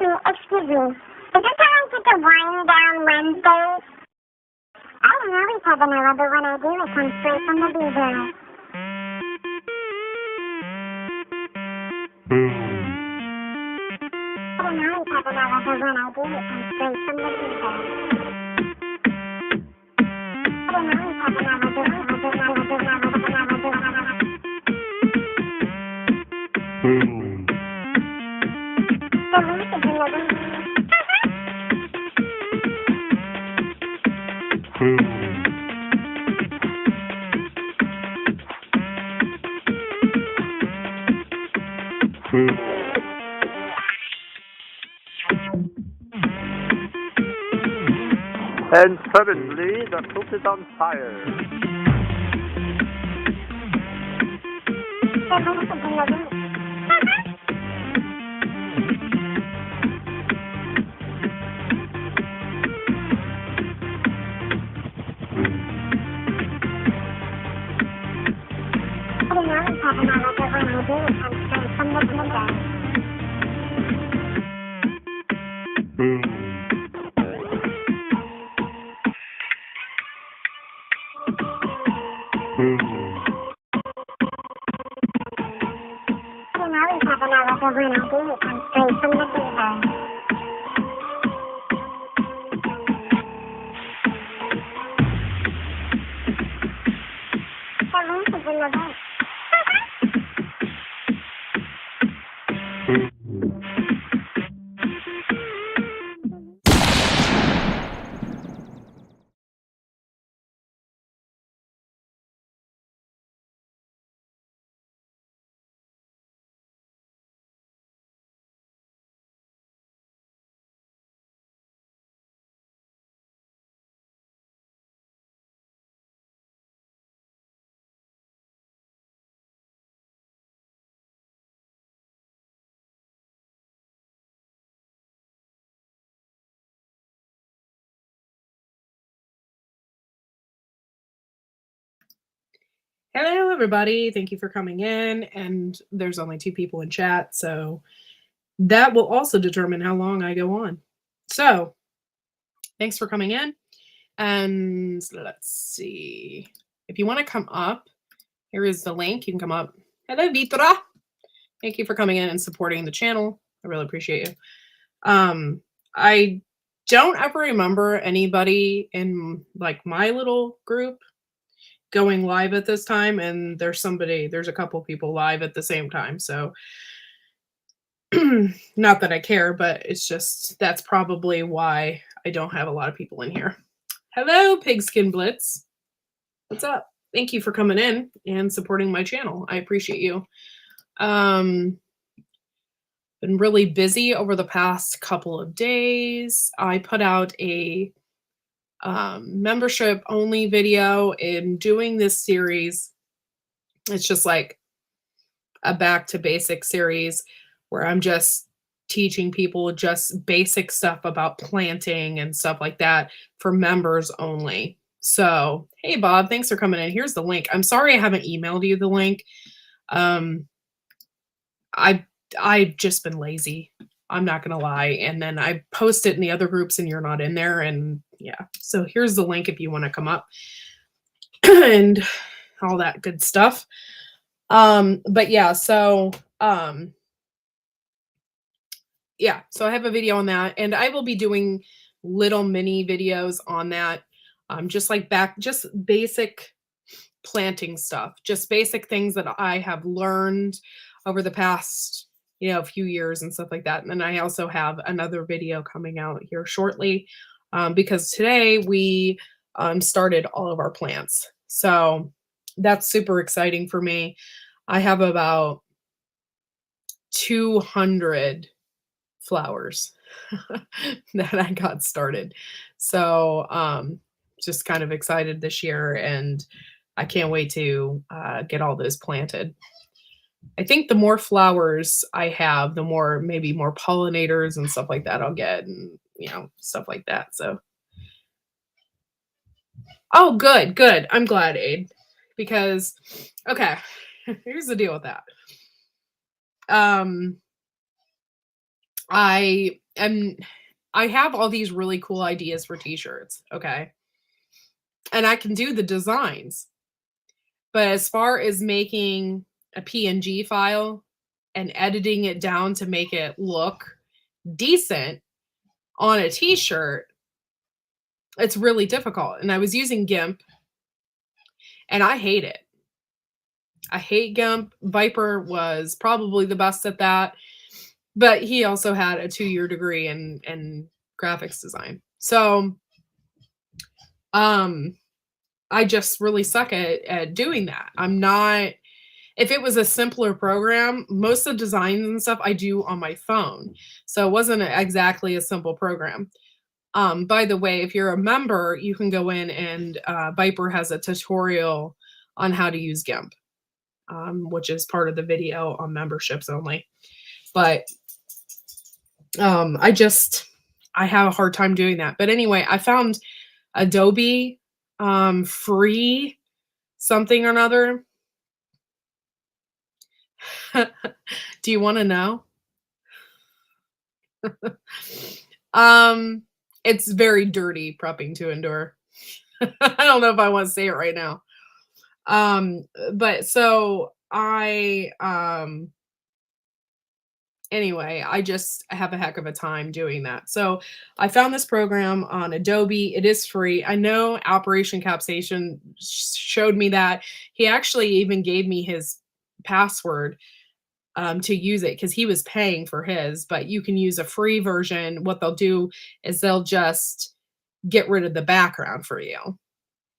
Excuse me. Is this how I get the wind down Wednesdays? I don't always have vanilla, but when I do, it comes straight from the beaver. I don't always have vanilla, but when I do, it comes straight from the beaver. I don't always have vanilla, but when I do, the leaf is in the leaf. And suddenly the cook is on fire. The leaf is in the leaf. I don't always have vanilla, but when I do, it comes straight from the beaver. I don't always have vanilla, but when I do, it comes straight from the beaver. The leaf is in the leaf. Hello, everybody. Thank you for coming in. And there's only 2 people in chat, so that will also determine how long I go on. So thanks for coming in. And let's see. If you want to come up, here is the link. You can come up. Hello, Vitra. Thank you for coming in and supporting the channel. I really appreciate you. I don't ever remember anybody in like my little group going live at this time, and there's a couple people live at the same time, so not that I care, but it's just that's probably why I don't have a lot of people in here. Hello, Pigskin Blitz. What's up? Thank you for coming in and supporting my channel. I appreciate you. Been really busy over the past couple of days. I put out a membership only video in doing this series. It's just like a back to basic series where I'm just teaching people just basic stuff about planting and stuff like that for members only. So, hey Bob, thanks for coming in. Here's the link. I'm sorry I haven't emailed you the link. I've just been lazy. I'm not going to lie. And then I post it in the other groups and you're not in there. And yeah, so here's the link if you want to come up and all that good stuff. But yeah, so I have a video on that, and I will be doing little mini videos on that. Just basic planting stuff, just basic things that I have learned over the past, few years and stuff like that. And then I also have another video coming out here shortly, because today we started all of our plants. So that's super exciting for me. I have about 200 flowers that I got started. So just kind of excited this year, and I can't wait to get all those planted. I think the more flowers I have, the more pollinators and stuff like that I'll get, and stuff like that. So oh, good. I'm glad, Aid, because okay, here's the deal with that. I have all these really cool ideas for t-shirts, okay? And I can do the designs. But as far as making a PNG file and editing it down to make it look decent on a t-shirt, it's really difficult. And I was using GIMP and I hate it. I hate GIMP. Viper was probably the best at that, but he also had a 2-year degree in graphics design. So I just really suck at doing that. I'm not, if it was a simpler program, most of the designs and stuff I do on my phone. So it wasn't exactly a simple program. By the way, if you're a member, you can go in and Viper has a tutorial on how to use GIMP, which is part of the video on memberships only. But I have a hard time doing that. But anyway, I found Adobe free something or another. Do you want to know? It's very dirty prepping to endure. I don't know if I want to say it right now. But so anyway, I just have a heck of a time doing that. So I found this program on Adobe. It is free. I know Operation Capsation showed me that. He actually even gave me his password to use it because he was paying for his, but you can use a free version. What they'll do is they'll just get rid of the background for you.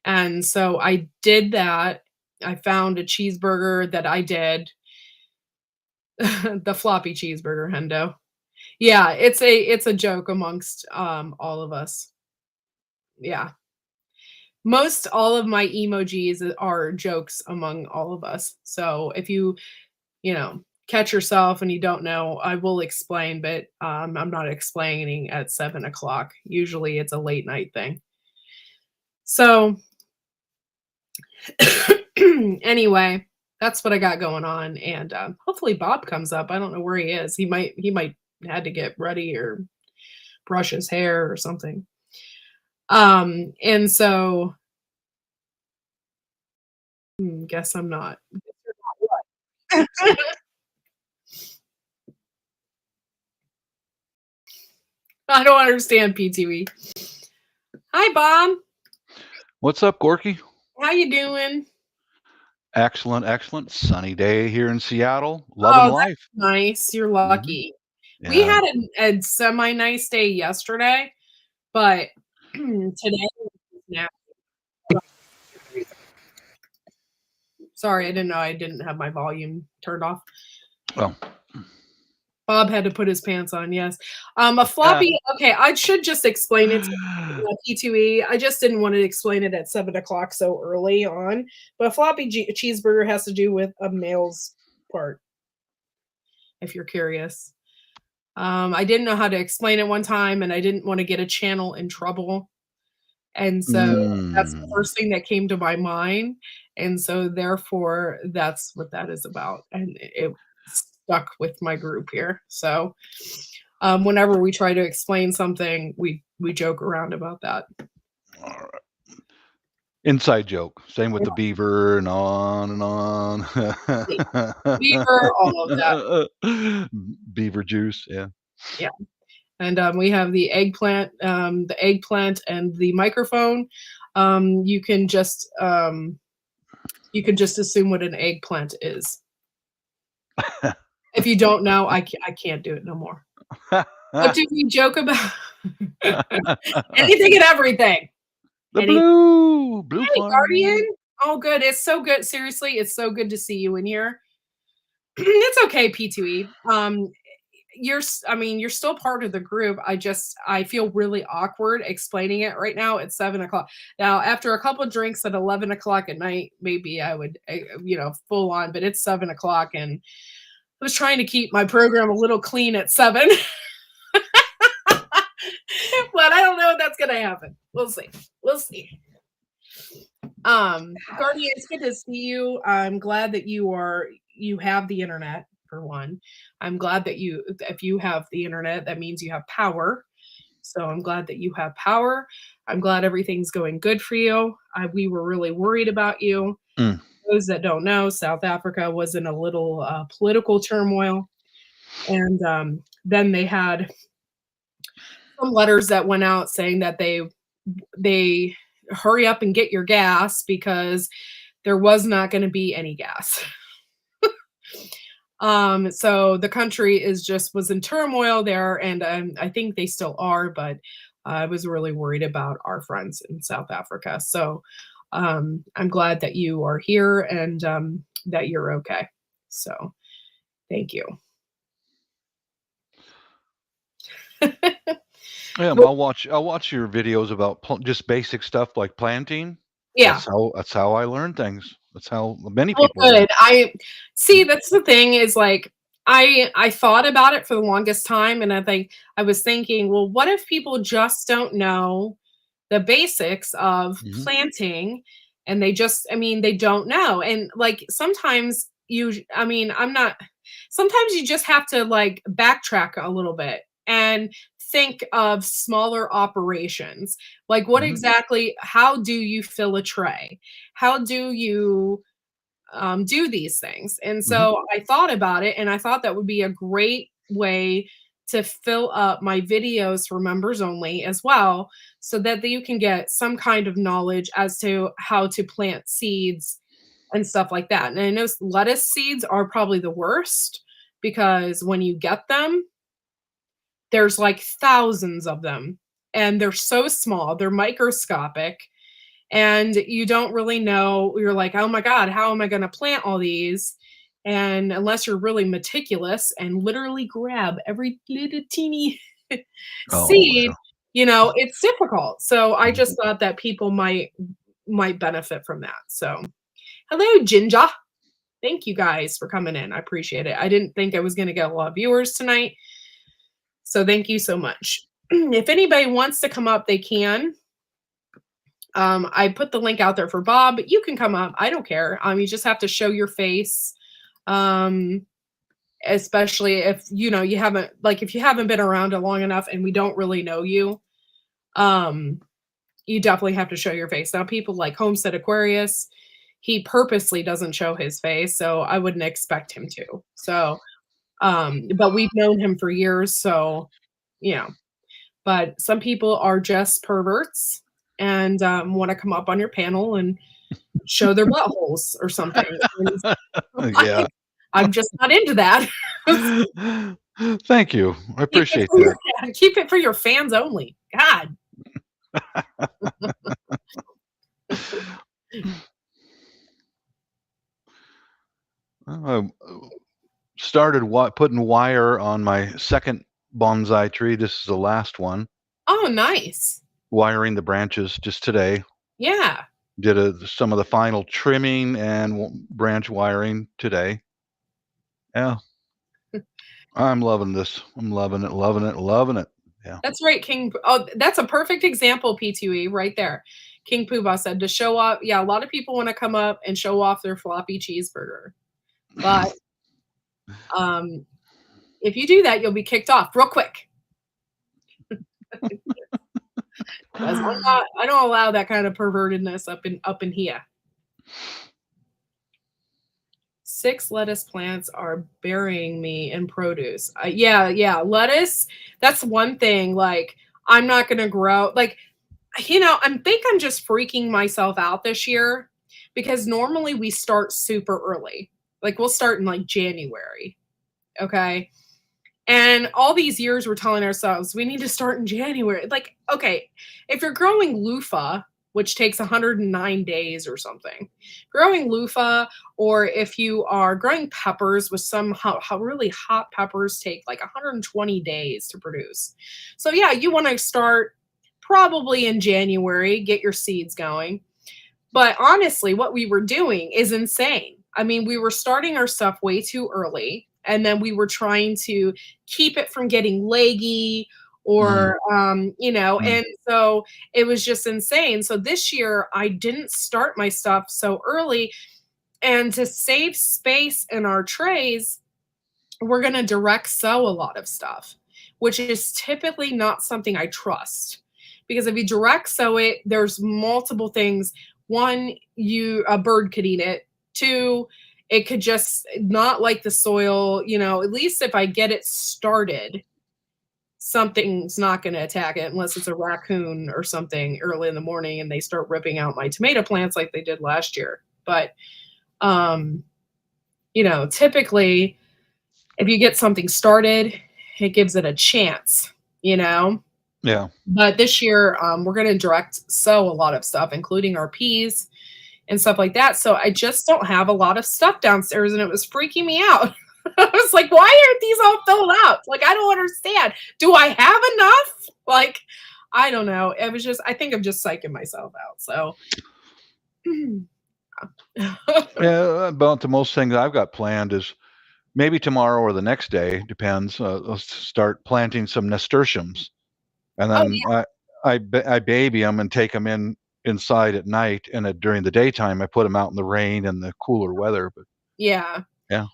And so I did that. I found a cheeseburger that I did. The floppy cheeseburger, Hendo. Yeah, it's a joke amongst all of us. Yeah. Most all of my emojis are jokes among all of us. So if you catch yourself and you don't know, I will explain, but I'm not explaining at 7:00. Usually it's a late night thing. So anyway, that's what I got going on, and hopefully Bob comes up. I don't know where he is. He might had to get ready or brush his hair or something. And so guess I'm not. I don't understand PTV. Hi, Bob. What's up, Gorky? How you doing? Excellent, excellent. Sunny day here in Seattle. Loving life. Nice. You're lucky. Yeah. We had a semi-nice day yesterday, but today was sorry, I didn't know I didn't have my volume turned off. Well, Bob had to put his pants on, yes. A floppy, okay, I should just explain it to P2E. I just didn't want to explain it at 7:00 so early on. But a floppy cheeseburger has to do with a male's part, if you're curious. I didn't know how to explain it one time, and I didn't want to get a channel in trouble. And so that's the first thing that came to my mind. And so therefore, that's what that is about. And it stuck with my group here. So whenever we try to explain something, we joke around about that. All right. Inside joke. Same with the beaver and on and on. Beaver, all of that. Beaver juice, yeah. Yeah. And we have the eggplant and the microphone. You can just assume what an eggplant is. If you don't know, I can't do it no more. What do we joke about? Anything and everything. The blue hey, Guardian. Oh, good. It's so good. Seriously, it's so good to see you in here. It's okay, P2E. You're still part of the group. I feel really awkward explaining it right now at 7:00. Now, after a couple of drinks at 11:00 at night, maybe I would, full on, but it's 7:00 and I was trying to keep my program a little clean at 7. But I don't know if that's going to happen. We'll see. Guardian, it's good to see you. I'm glad that you have the internet, for one. I'm glad that if you have the internet, that means you have power. So I'm glad that you have power. I'm glad everything's going good for you. We were really worried about you. Mm. Those that don't know, South Africa was in a little political turmoil. And then they had some letters that went out saying that they hurry up and get your gas because there was not going to be any gas. So the country was in turmoil there, and I think they still are, but I was really worried about our friends in South Africa. So I'm glad that you are here and that you're okay. So thank you. Yeah, I'll watch your videos about just basic stuff like planting. Yeah. That's how I learn things. That's how many Well, people learn. good. I see. That's the thing is like I thought about it for the longest time, and I was thinking, well, what if people just don't know the basics of Mhm. planting, and they don't know, and like sometimes sometimes you just have to like backtrack a little bit and think of smaller operations. Like what Mhm. exactly? How do you fill a tray? How do you do these things? And Mhm. so I thought about it, and I thought that would be a great way to fill up my videos for members only as well, so that you can get some kind of knowledge as to how to plant seeds and stuff like that. And I know lettuce seeds are probably the worst because when you get them, there's like thousands of them, and they're so small, they're microscopic, and you don't really know. You're like, oh my God, how am I going to plant all these? And unless you're really meticulous and literally grab every little teeny Oh, seed, yeah. it's difficult. So I Mhm. just thought that people might benefit from that. So hello, Ginger. Thank you guys for coming in. I appreciate it. I didn't think I was going to get a lot of viewers tonight. So thank you so much. If anybody wants to come up, they can. I put the link out there for Bob. You can come up. I don't care. You just have to show your face. Especially if you haven't been around long enough and we don't really know you. You definitely have to show your face. Now, people like Homestead Aquarius, he purposely doesn't show his face, so I wouldn't expect him to. So, but we've known him for years, so but some people are just perverts and want to come up on your panel and show their buttholes or something. Yeah. I'm just not into that. Thank you. I Keep it appreciate for that. keep it for your fans only. God. I started putting wire on my second bonsai tree. This is the last one. Oh, nice. Wiring the branches just today. Yeah. Did some of the final trimming and branch wiring today. Yeah. I'm loving this. I'm loving it, loving it, loving it. Yeah. That's right, King. Oh, that's a perfect example, P2E, right there. King Poobah said to show off. Yeah, a lot of people want to come up and show off their floppy cheeseburger. But if you do that, you'll be kicked off real quick. Because I don't allow that kind of pervertedness up in here. 6 lettuce plants are burying me in produce. Yeah, lettuce. That's one thing. Like, I'm not gonna grow. Like, I'm just freaking myself out this year because normally we start super early. Like, we'll start in like January. Okay. And all these years we're telling ourselves we need to start in January. Like, okay, if you're growing loofah, which takes 109 days or something, growing loofah, or if you are growing peppers with how really hot peppers take like 120 days to produce. So yeah, you want to start probably in January, get your seeds going. But honestly, what we were doing is insane. I mean, we were starting our stuff way too early, and then we were trying to keep it from getting leggy or and so it was just insane. So this year I didn't start my stuff so early, and to save space in our trays, we're going to direct sow a lot of stuff, which is typically not something I trust. Because if you direct sow it, there's multiple things. One, a bird could eat it. Two, it could just not like the soil. At least if I get it started, something's not going to attack it unless it's a raccoon or something early in the morning and they start ripping out my tomato plants like they did last year. But, typically if you get something started, it gives it a chance, Yeah. But this year, we're going to direct sow a lot of stuff, including our peas and stuff like that. So I just don't have a lot of stuff downstairs, and it was freaking me out. I was like, why aren't these all filled up? Like, I don't understand. Do I have enough? Like, I don't know. It was just, I think I'm just psyching myself out. So, Yeah, about the most things I've got planned is maybe tomorrow or the next day, depends. Let's start planting some nasturtiums, and oh, then I baby them and take them inside at night, and during the daytime I put them out in the rain and the cooler weather. But yeah. yeah,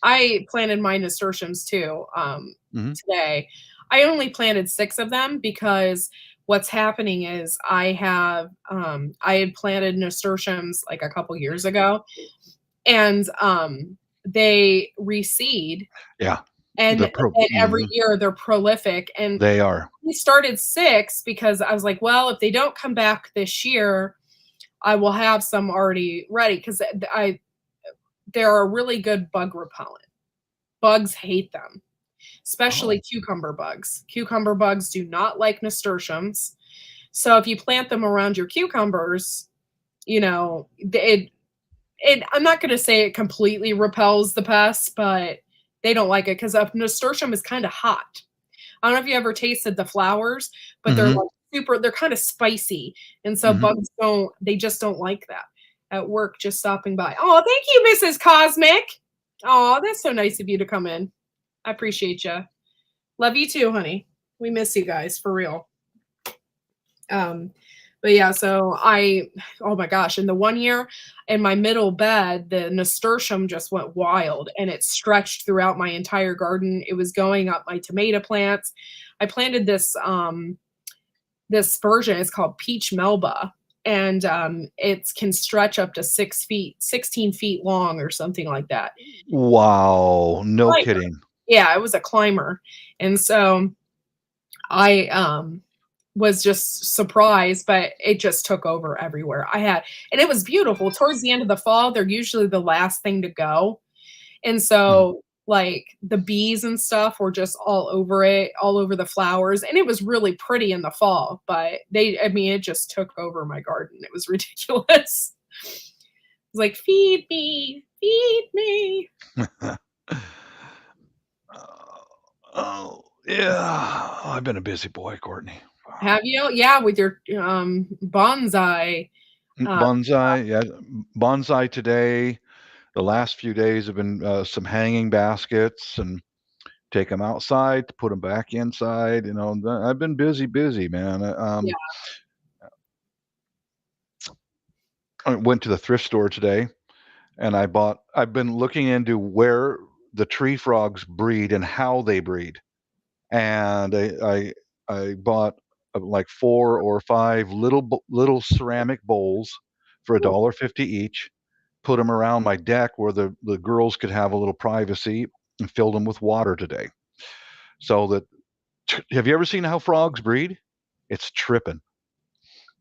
I planted my nasturtiums too hmm today. I only planted 6 of them because what's happening is I had planted nasturtiums like a couple years ago, and they reseed, yeah, and every mhm, year they're prolific. And they are. we started 6 because I was like, well, if they don't come back this year, I will have some already ready because they're a really good bug repellent. Bugs hate them, especially cucumber bugs. Cucumber bugs do not like nasturtiums. So if you plant them around your cucumbers, I'm not going to say it completely repels the pests, but they don't like it because a nasturtium is kind of hot. I don't know if you ever tasted the flowers, but they're hmm like they're kind of spicy. And so hmm bugs they just don't like that. At work, just stopping by. Oh, thank you, Mrs. Cosmic. Oh, that's so nice of you to come in. I appreciate you. Love you too, honey. We miss you guys for real. But yeah, so oh my gosh, in the one year in my middle bed, the nasturtium just went wild and it stretched throughout my entire garden. It was going up my tomato plants. I planted this version. It's called Peach Melba, and it can stretch up to 6 feet, 16 feet long or something like that. Wow, no kidding. Yeah, it was a climber. And so I was just surprised, but it just took over everywhere. And it was beautiful. Towards the end of the fall, they're usually the last thing to go. And so like the bees and stuff were just all over it, all over the flowers. And it was really pretty in the fall, but it just took over my garden. It was ridiculous. It was like, feed me, feed me. Oh, yeah. I've been a busy boy, Courtney. Wow. Have you? Yeah, with your bonsai. Bonsai, yeah. Bonsai today. The last few days have been some hanging baskets and take them outside to put them back inside. I've been busy, man. Yeah. I went to the thrift store today and I've been looking into where the tree frogs breed and how they breed. And I bought like 4 or 5 little ceramic bowls for $1.50 each. Put them around my deck where the girls could have a little privacy, and filled them with water today. So that have you ever seen how frogs breed? It's tripping.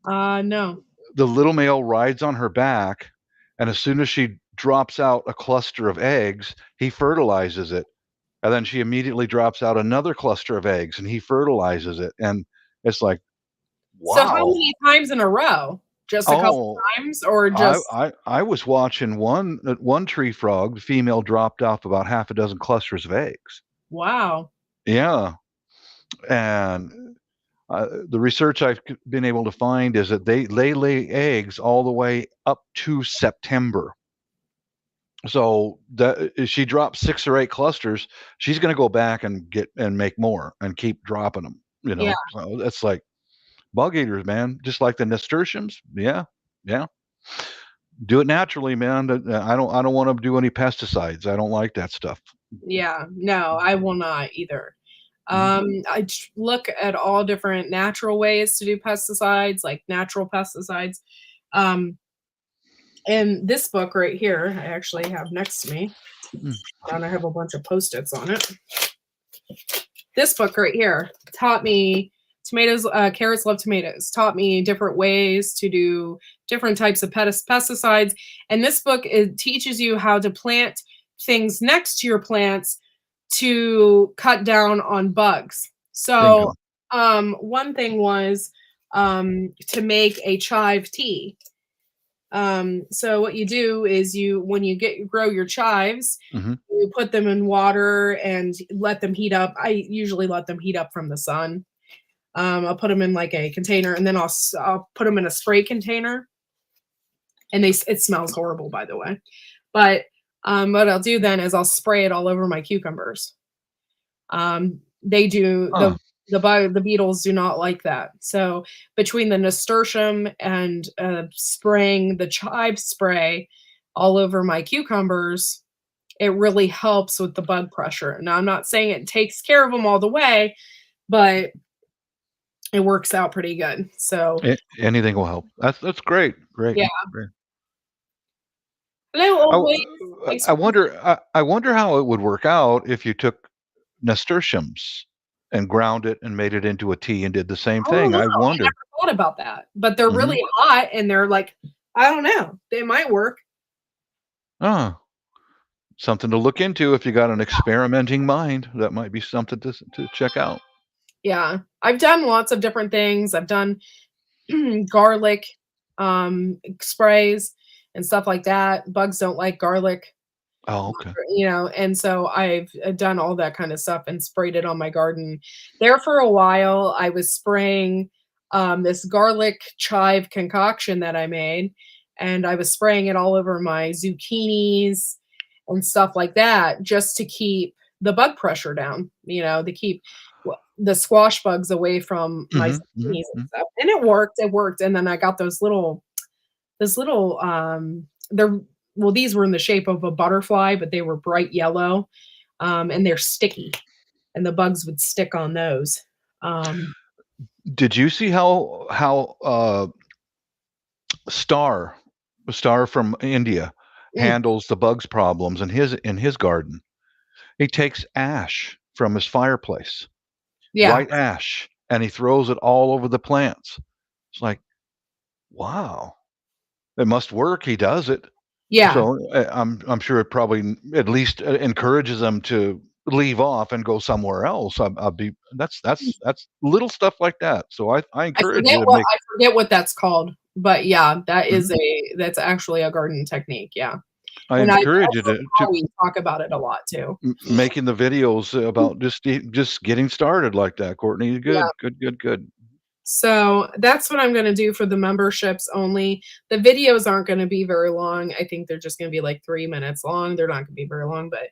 No. The little male rides on her back, and as soon as she drops out a cluster of eggs, he fertilizes it. And then she immediately drops out another cluster of eggs and he fertilizes it. And it's like, wow. So how many times in a row? Just a couple times, or just? I was watching one tree frog. The female dropped off about half a dozen clusters of eggs. Wow. Yeah, and the research I've been able to find is that they lay eggs all the way up to September. So that if she drops 6 or 8 clusters, she's going to go back and make more and keep dropping them. Yeah. So that's like bug eaters, man. Just like the nasturtiums. Yeah. Do it naturally, man. I don't want to do any pesticides. I don't like that stuff. Yeah, no, I will not either. Look at all different natural ways to do pesticides, like natural pesticides. Um, and this book right here, I actually have next to me, Mm. and I have a bunch of Post-its on it. This book right here taught me tomatoes, carrots love tomatoes, taught me different ways to do different types of pesticides. And this book, it teaches you how to plant things next to your plants to cut down on bugs. So Bingo. one thing was to make a chive tea. So what you do is when you grow your chives, Hmm. you put them in water and let them heat up. I usually let them heat up from the sun. I'll put them in like a container, and then I'll put them in a spray container. And it smells horrible, by the way. But what I'll do then is I'll spray it all over my cucumbers. They do Huh. the beetles do not like that. So between the nasturtium and spraying the chive spray all over my cucumbers, it really helps with the bug pressure. Now, I'm not saying it takes care of them all the way, but it works out pretty good. So, Anything will help. That's great. Great. yeah. Great. Hello, I, old lady. Thanks I for wonder. I wonder how it would work out if you took nasturtiums and ground it and made it into a tea and did the same I don't thing. know. I I wonder. never thought about that. But they're Hmm. really hot and they're like, I don't know. They might work. Ah, something to look into if you got an experimenting mind. That might be something to check out. Yeah. I've done lots of different things. I've done garlic sprays and stuff like that. Bugs don't like garlic. Oh, okay. And so I've done all that kind of stuff and sprayed it on my garden. There for a while, I was spraying this garlic chive concoction that I made, and I was spraying it all over my zucchinis and stuff like that just to keep the bug pressure down, to keep the squash bugs away from my Hmm. zucchinis and Hmm. stuff. And it worked. And then I got those little they're well, these were in the shape of a butterfly, but they were bright yellow, and they're sticky, and the bugs would stick on those. Um, Did you see how Star Star from India mm, handles the bugs problems in his garden? He takes ash from his fireplace, yeah, white ash, and he throws it all over the plants. It's like, wow, it must work. He does it. yeah. So I'm sure it probably at least encourages them to leave off and go somewhere else. I'll be that's little stuff like that. So I encourage you to make. I forget what that's called, but yeah, Mhm. that's actually a garden technique. Yeah, I and I encourage you also to we talk about it a lot too. making the videos about just getting started like that, Courtney. Yeah. Good, good, good, good. So that's what I'm going to do for the memberships only. The videos aren't going to be very long. I think they're just going to be like 3 minutes long. They're not going to be very long, but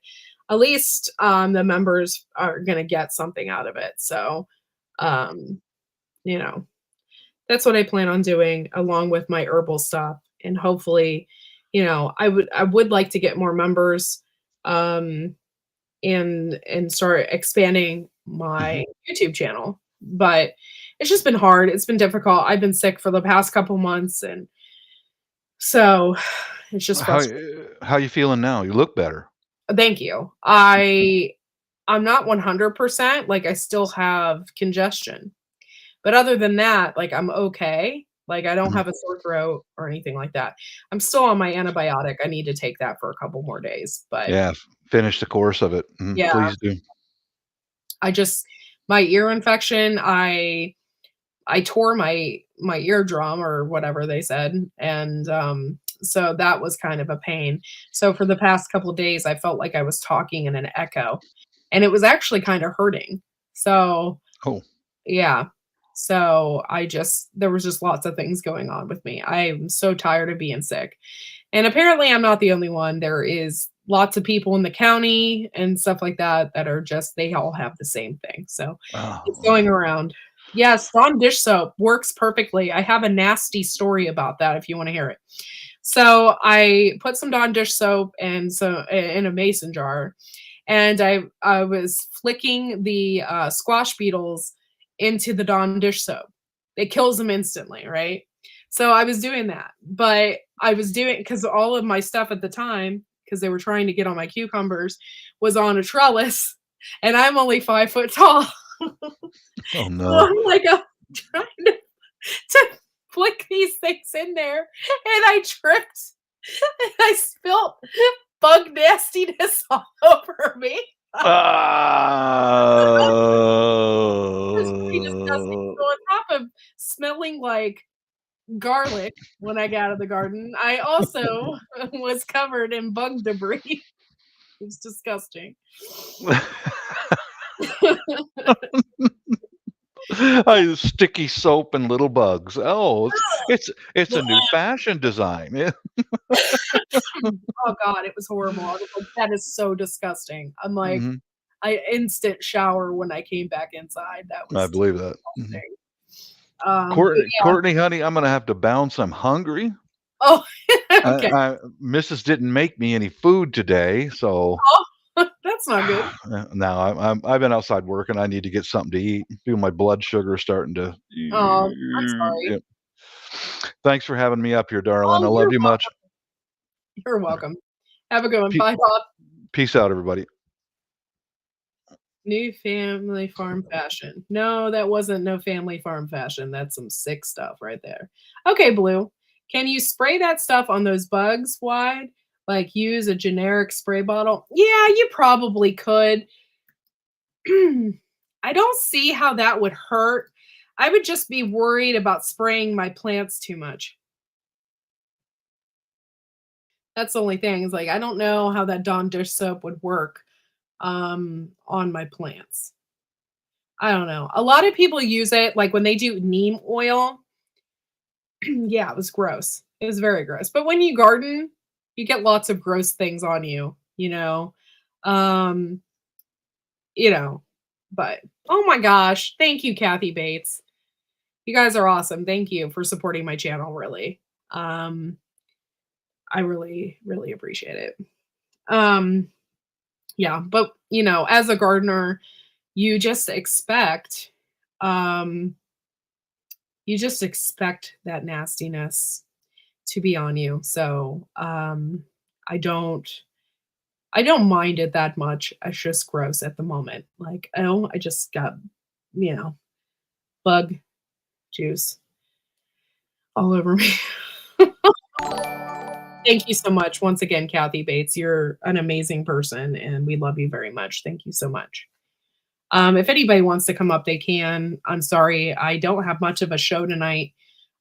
at least the members are going to get something out of it. So, um, you know, that's what I plan on doing along with my herbal stuff. And hopefully, I would like to get more members um, and start expanding Mhm. my YouTube channel. But it's just been hard. It's been difficult. I've been sick for the past couple months, and so it's just How frustrating. how you feeling now? You look better. Thank you. I'm not 100%, like I still have congestion. But other than that, like I'm okay. Like I don't Mhm. have a sore throat or anything like that. I'm still on my antibiotic. I need to take that for a couple more days. But Yeah, finish the course of it. Mhm, yeah, please do. I just my ear infection, I tore my eardrum or whatever they said, and so that was kind of a pain. So for the past couple days, I felt like I was talking in an echo, and it was actually kind of hurting. So Oh, yeah, so there was just lots of things going on with me. I'm so tired of being sick, and apparently I'm not the only one. There is lots of people in the county and stuff like that that are just they all have the same thing. So it's oh, going around. Yes, Dawn dish soap works perfectly. I have a nasty story about that if you want to hear it. So I put some Dawn dish soap and in a mason jar, and I was flicking the squash beetles into the Dawn dish soap. It kills them instantly, right? So I was doing that, but I was doing because all of my stuff at the time, because they were trying to get on my cucumbers, was on a trellis, and I'm only 5 foot tall. Oh So no. I'm like, trying to flick these things in there, and I tripped, and I spilt bug nastiness all over me. It was pretty disgusting. Uh, So on top of smelling like garlic when I got out of the garden, I also was covered in bug debris. It was disgusting. I use sticky soap and little bugs. Oh, it's a new fashion design. Yeah. Oh god, it was horrible. I was like, "That is so disgusting." I'm like, Mhm. I instant shower when I came back inside. That I was believe that. Mhm. disgusting. But Courtney, yeah. Courtney, honey, I'm gonna have to bounce. I'm hungry. Oh, okay. Mrs. didn't make me any food today, so Oh, that's not good. now I've been outside working. I need to get something to eat. Feel my blood sugar starting to. Oh, I'm sorry. Yep. Thanks for having me up here, darling. I Oh, love you much. you're welcome. Have a good one. Pe- Bye, Bob. Peace out, everybody. New family farm fashion. No, that wasn't no family farm fashion. That's some sick stuff right there. Okay, Blue. Can you spray that stuff on those bugs wide? Like use a generic spray bottle? Yeah, you probably could. I don't see how that would hurt. I would just be worried about spraying my plants too much. That's the only thing. Is like I don't know how that Dawn dish soap would work on my plants. I don't know. A lot of people use it like when they do neem oil. Yeah, it was gross. It was very gross. But when you garden, you get lots of gross things on you, you know. Um, you know, but oh my gosh, thank you, Kathy Bates. You guys are awesome. Thank you for supporting my channel, really. Um, I really, really appreciate it. Um, yeah, but as a gardener, you just expect um you just expect that nastiness to be on you. So I don't I don't mind it that much. It's just gross at the moment. Like, oh, I just got, you know, bug juice all over me. Thank you so much once again, Kathy Bates. You're an amazing person and we love you very much. Thank you so much. If anybody wants to come up, they can. I'm sorry, I don't have much of a show tonight.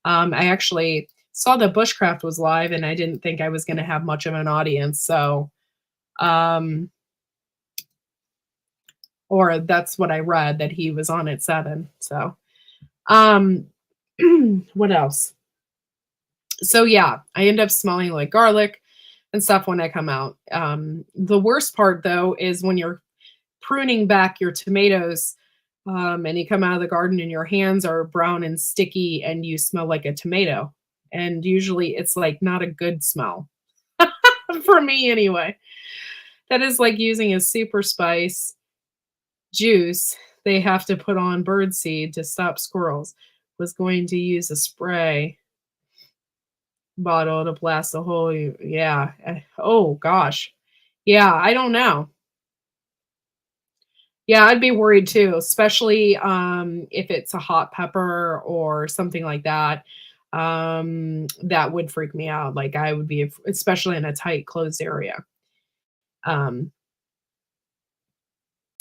I actually saw that Bushcraft was live, and I didn't think I was going to have much of an audience. So, um, or that's what I read that he was on at 7. So, um, what else? So yeah, I end up smelling like garlic and stuff when I come out. The worst part though is when you're pruning back your tomatoes and you come out of the garden and your hands are brown and sticky and you smell like a tomato. And usually it's like not a good smell for me anyway. That is like using a super spice juice they have to put on birdseed to stop squirrels. Was going to use a spray bottle to blast a hole. Yeah. Oh gosh. Yeah, I don't know. Yeah, I'd be worried too, especially if it's a hot pepper or something like that. That would freak me out. Like I would be, especially in a tight, closed area. Um,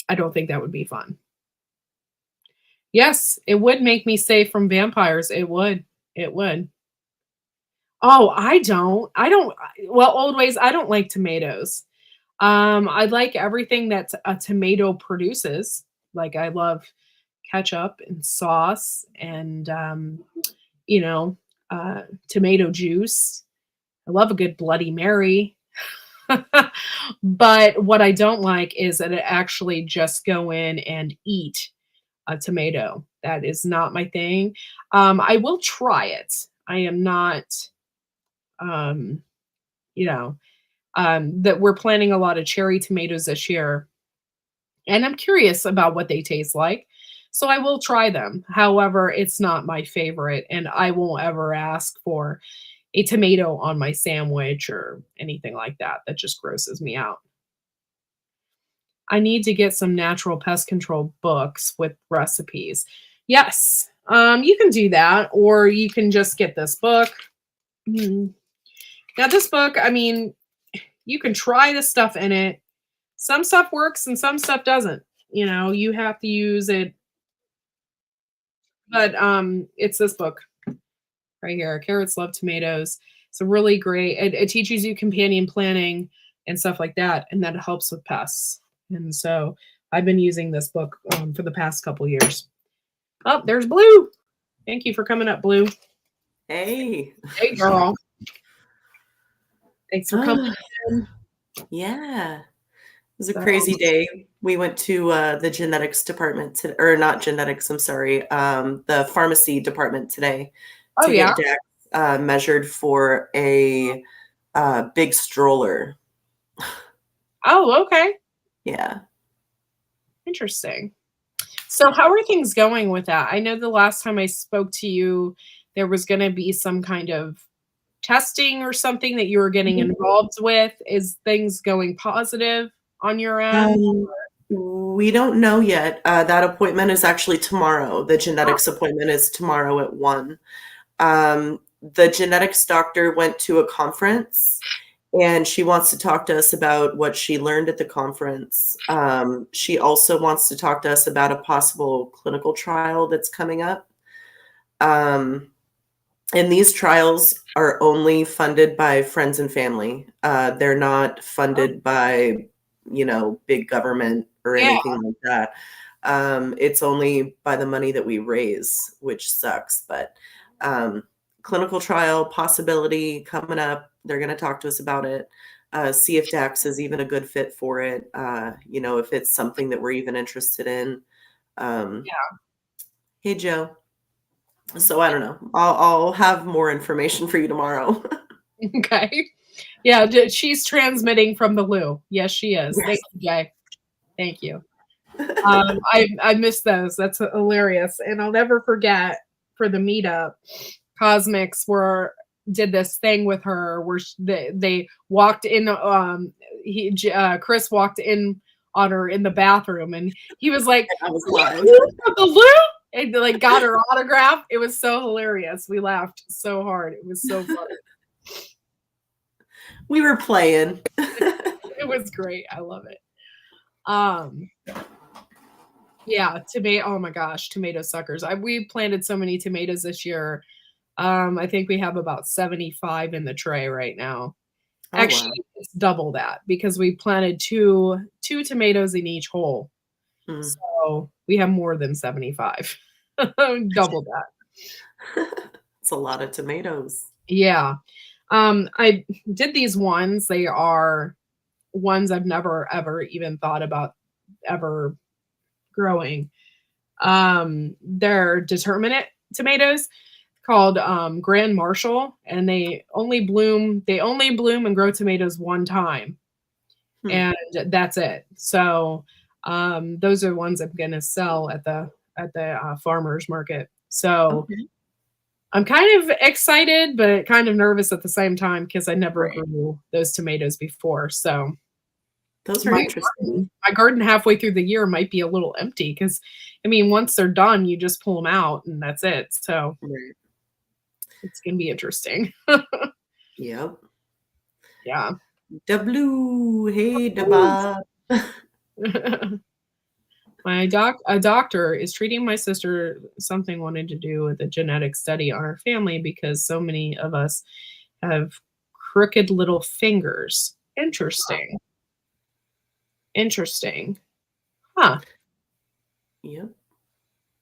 I don't think that would be fun. Yes, it would make me safe from vampires. It would. It would. Oh, I don't. I don't. Well, old ways. I don't like tomatoes. I like everything that a tomato produces. Like I love ketchup and sauce and you know, tomato juice. I love a good Bloody Mary. But what I don't like is that it actually just go in and eat a tomato. That is not my thing. I will try it. I am not, um, that we're planting a lot of cherry tomatoes this year. and I'm curious about what they taste like. So I will try them. However, it's not my favorite, and I won't ever ask for a tomato on my sandwich or anything like that. That just grosses me out. I need to get some natural pest control books with recipes. Yes, you can do that, or you can just get this book. Mm. Now, this book, I mean, you can try the stuff in it. Some stuff works and some stuff doesn't. You know, you have to use it. But it's this book right here, Carrots Love Tomatoes. It's a really great, it teaches you companion planning and stuff like that, and that helps with pests. And so I've been using this book for the past couple years. Oh, there's Blue. Thank you for coming up, Blue. Hey. Hey, girl. Thanks for coming in. Yeah. It was a crazy day. We went to the genetics department, or not genetics, I'm sorry, the pharmacy department today to get Dax measured for a big stroller. Oh, okay. Yeah. Interesting. So how are things going with that? I know the last time I spoke to you, there was going to be some kind of testing or something that you were getting involved with. Is things going positive on your end? We don't know yet. That appointment is actually tomorrow. The genetics appointment is tomorrow at 1. The genetics doctor went to a conference, and she wants to talk to us about what she learned at the conference. She also wants to talk to us about a possible clinical trial that's coming up. And these trials are only funded by friends and family. They're not funded by, big government or anything like that. It's only by the money that we raise, which sucks. But clinical trial possibility coming up. They're going to talk to us about it. See if Dax is even a good fit for it. If it's something that we're even interested in. Hey, Joe. So I don't know. I'll have more information for you tomorrow. Okay. Yeah, she's transmitting from the loo. Yes, she is. Yes. Thank you, Jay. Thank you. I miss those. That's hilarious. And I'll never forget for the meetup, Cosmics did this thing with her where they walked in. Chris walked in on her in the bathroom, and he was like, I was live. The loo? And like got her autograph. It was so hilarious. We laughed so hard. It was so funny. We were playing. It was great. I love it. Yeah, oh my gosh, tomato suckers. We planted so many tomatoes this year. I think we have about 75 in the tray right now. Oh, actually, wow. It's double that because we planted two tomatoes in each hole. So we have more than 75. Double that. It's a lot of tomatoes. Yeah. I did these ones. They are ones I've never, ever even thought about ever growing. They're determinate tomatoes called Grand Marshal, and they only bloom and grow tomatoes one time. And that's it. So those are ones I'm going to sell at the farmer's market. So I'm kind of excited, but kind of nervous at the same time because I never grew those tomatoes before. So those are interesting. My garden halfway through the year might be a little empty because, I mean, once they're done, you just pull them out and that's it. So it's going to be interesting. Yep. Yeah. Da blue. Hey, da Bob. A doctor is treating my sister something wanted to do with a genetic study on her family because so many of us have crooked little fingers. Interesting. Huh. Yep.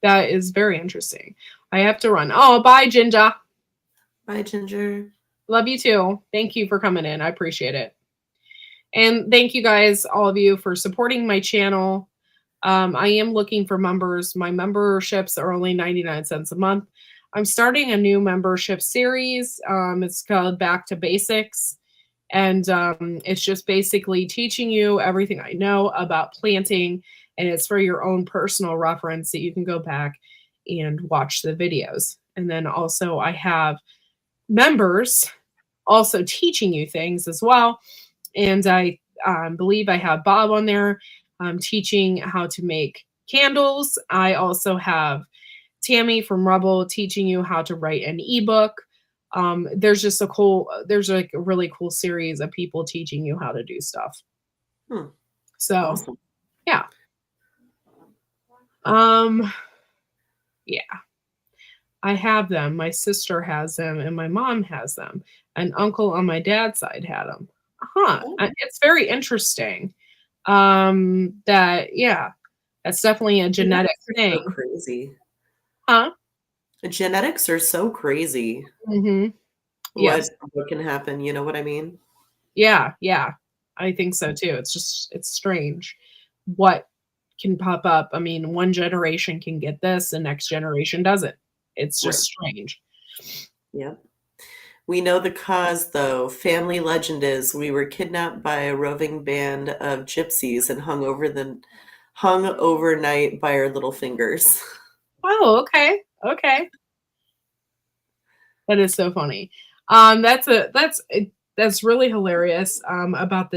That is very interesting. I have to run. Oh, bye, Ginger. Bye, Ginger. Love you too. Thank you for coming in. I appreciate it. And thank you guys, all of you, for supporting my channel. I am looking for members. My memberships are only 99 cents a month. I'm starting a new membership series. It's called Back to Basics. And it's just basically teaching you everything I know about planting and it's for your own personal reference that you can go back and watch the videos. And then also I have members also teaching you things as well. And I believe I have Bob on there teaching how to make candles. I also have Tammy from Rebel teaching you how to write an ebook. There's just there's like a really cool series of people teaching you how to do stuff. So Awesome. yeah. Yeah. I have them. My sister has them, and my mom has them. An uncle on my dad's side had them. It's very interesting. That yeah, that's definitely a genetic thing. So crazy. Huh? Genetics are so crazy. Mm-hmm. Yes. What can happen? You know what I mean? Yeah, yeah. I think so too. It's strange what can pop up. I mean, one generation can get this, the next generation doesn't. It's just strange. Yep. We know the cause, though. Family legend is we were kidnapped by a roving band of gypsies and hung overnight by our little fingers. Oh, okay. Okay. That is so funny. That's really hilarious. About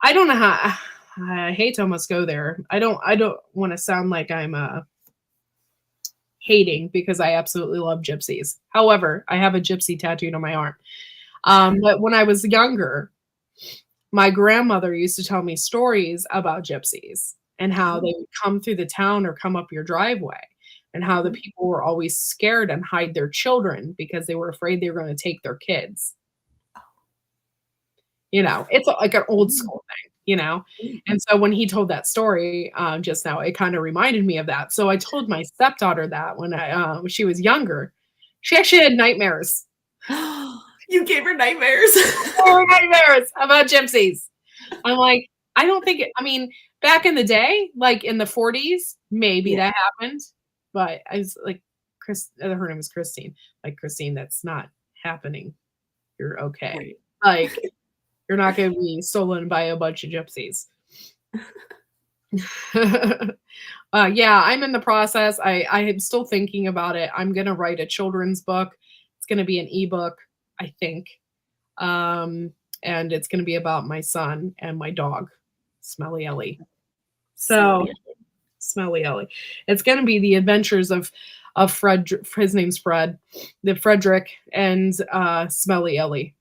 I don't know how. I hate to almost go there. I don't want to sound like I'm hating, because I absolutely love gypsies. However, I have a gypsy tattooed on my arm. But when I was younger, my grandmother used to tell me stories about gypsies and how they would come through the town or come up your driveway, and how the people were always scared and hide their children because they were afraid they were going to take their kids. You know, it's like an old school thing, you know? And so when he told that story just now, it kind of reminded me of that. So I told my stepdaughter that when she was younger. She actually had nightmares. You gave her nightmares? Nightmares about gypsies. I'm like, I don't think I mean, back in the day, like in the 40s, maybe that happened. But I was like, her name was Christine. Like, Christine, that's not happening. You're okay. Right. Like, you're not going to be stolen by a bunch of gypsies. Yeah, I'm in the process. I am still thinking about it. I'm going to write a children's book. It's going to be an ebook, I think. And it's going to be about my son and my dog, Smelly Ellie. So, Smelly Ellie. It's going to be the adventures of Fred. His name's Fred. The Frederick and Smelly Ellie.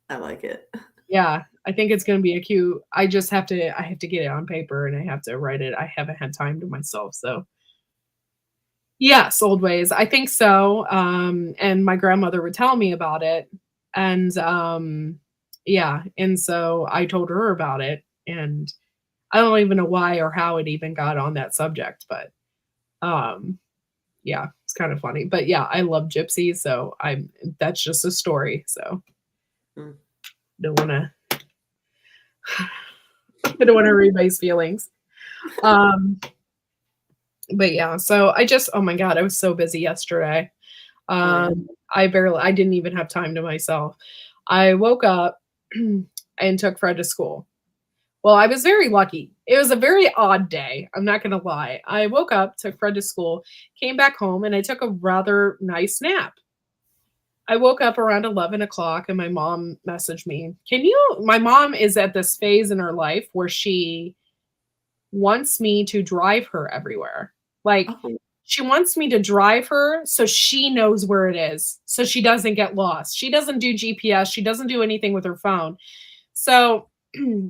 I like it. Yeah, I think it's going to be a cute. I have to get it on paper, and I have to write it. I haven't had time to myself, so yes, old ways. I think so. And my grandmother would tell me about it, and yeah, and so I told her about it, and I don't even know why or how it even got on that subject, but yeah, it's kind of funny. But yeah, I love gypsies, so that's just a story. So don't want to I don't want to hurt anybody's feelings. But yeah, so oh my God, I was so busy yesterday. I didn't even have time to myself. I woke up and took Fred to school. Well, I was very lucky. It was a very odd day. I'm not going to lie. I woke up, took Fred to school, came back home, and I took a rather nice nap. I woke up around 11 o'clock and my mom messaged me. My mom is at this phase in her life where she wants me to drive her everywhere. Like, she wants me to drive her so she knows where it is, so she doesn't get lost. She doesn't do GPS. She doesn't do anything with her phone. So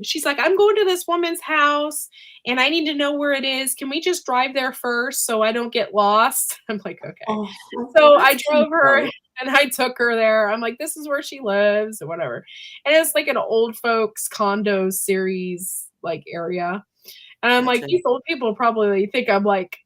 she's like, I'm going to this woman's house and I need to know where it is. Can we just drive there first so I don't get lost? I'm like, okay. So I drove her and I took her there. I'm like, this is where she lives or whatever. And it's like an old folks condo series like area. And I'm like, these old people probably think I'm like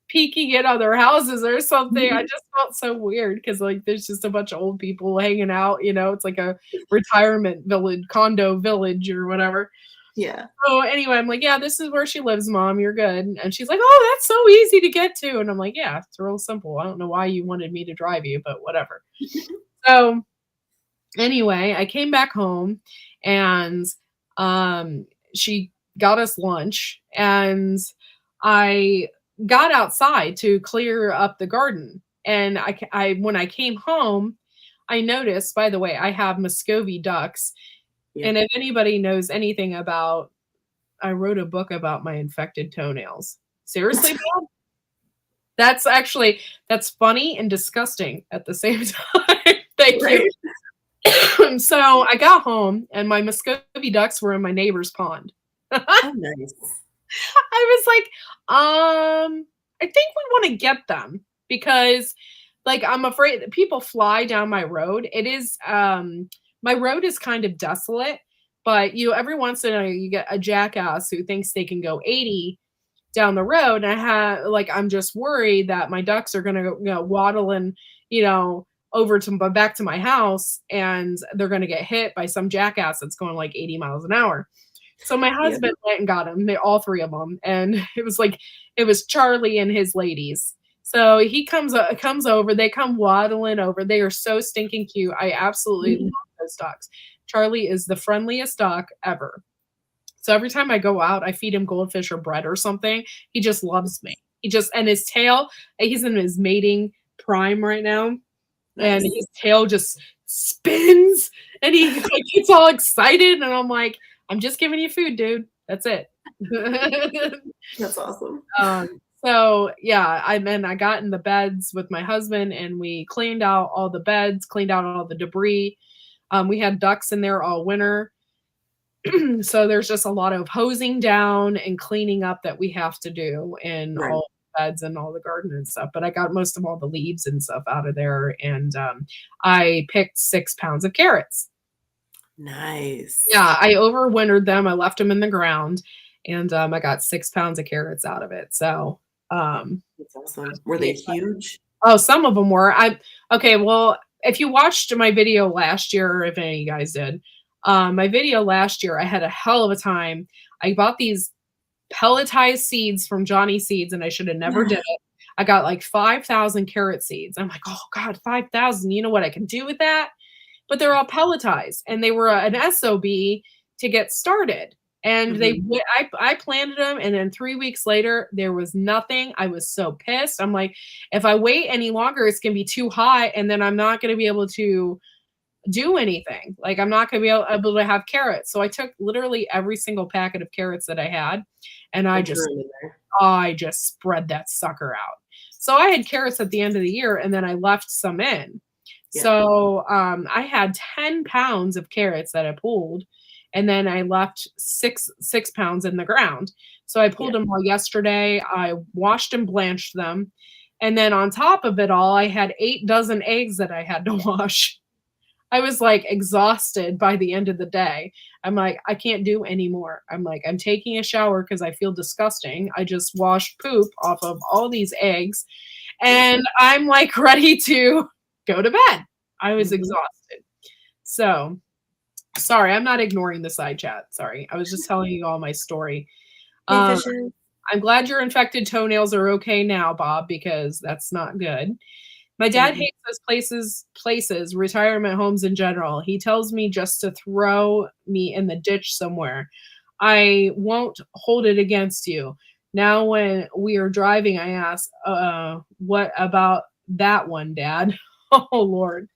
peeking in other houses or something. I just felt so weird because like there's just a bunch of old people hanging out, you know, it's like a retirement village, condo village or whatever. Yeah. So anyway, I'm like, yeah, this is where she lives, Mom. You're good. And she's like, oh, that's so easy to get to. And I'm like, yeah, it's real simple. I don't know why you wanted me to drive you, but whatever. So anyway, I came back home and she got us lunch, and I got outside to clear up the garden. And I when I came home, I noticed, by the way, I have Muscovy ducks. Yeah. And if anybody knows anything about, I wrote a book about my infected toenails. Seriously, Bob? That's funny and disgusting at the same time. Thank you. So I got home and my Muscovy ducks were in my neighbor's pond. Oh, nice. I was like, I think we want to get them because like I'm afraid that people fly down my road. It is my road is kind of desolate, but every once in a while you get a jackass who thinks they can go 80 down the road. And I'm just worried that my ducks are gonna waddle and over to back to my house, and they're gonna get hit by some jackass that's going like 80 miles an hour. So my husband went and got them, all three of them, and it was Charlie and his ladies. So he comes over, they come waddling over. They are so stinking cute. I absolutely love those ducks. Charlie is the friendliest duck ever. So every time I go out, I feed him goldfish or bread or something. He just loves me. And his tail, he's in his mating prime right now. Nice. And his tail just spins and he gets all excited. And I'm like, I'm just giving you food, dude. That's it. That's awesome. So yeah, I got in the beds with my husband and we cleaned out all the beds, cleaned out all the debris. We had ducks in there all winter. So there's just a lot of hosing down and cleaning up that we have to do in all the beds and all the garden and stuff. But I got most of all the leaves and stuff out of there. And I picked 6 pounds of carrots. Nice. Yeah, I overwintered them. I left them in the ground, and I got 6 pounds of carrots out of it. So that's awesome. Were they huge? Oh, some of them were. Okay, well, if you watched my video last year, or if any of you guys did, my video last year, I had a hell of a time. I bought these pelletized seeds from Johnny Seeds, and I should have never did it. I got like 5,000 carrot seeds. I'm like, oh God, 5,000. You know what I can do with that? But they're all pelletized, and they were an SOB to get started. And I planted them, and then 3 weeks later, there was nothing. I was so pissed. I'm like, if I wait any longer, it's going to be too hot, and then I'm not going to be able to do anything. Like, I'm not going to be able to have carrots. So I took literally every single packet of carrots that I had, and I just spread that sucker out. So I had carrots at the end of the year, and then I left some in. Yeah. So I had 10 pounds of carrots that I pulled, and then I left six pounds in the ground. So I pulled them all yesterday. I washed and blanched them. And then on top of it all, I had 8 dozen eggs that I had to wash. I was like exhausted by the end of the day. I'm like, I can't do anymore. I'm like, I'm taking a shower because I feel disgusting. I just washed poop off of all these eggs, and I'm like ready to go to bed. I was exhausted. So sorry, I'm not ignoring the side chat. Sorry. I was just telling you all my story. I'm glad your infected toenails are okay now, Bob, because that's not good. My dad hates those places, retirement homes in general. He tells me just to throw me in the ditch somewhere. I won't hold it against you. Now when we are driving, I ask, what about that one, Dad? Oh, Lord.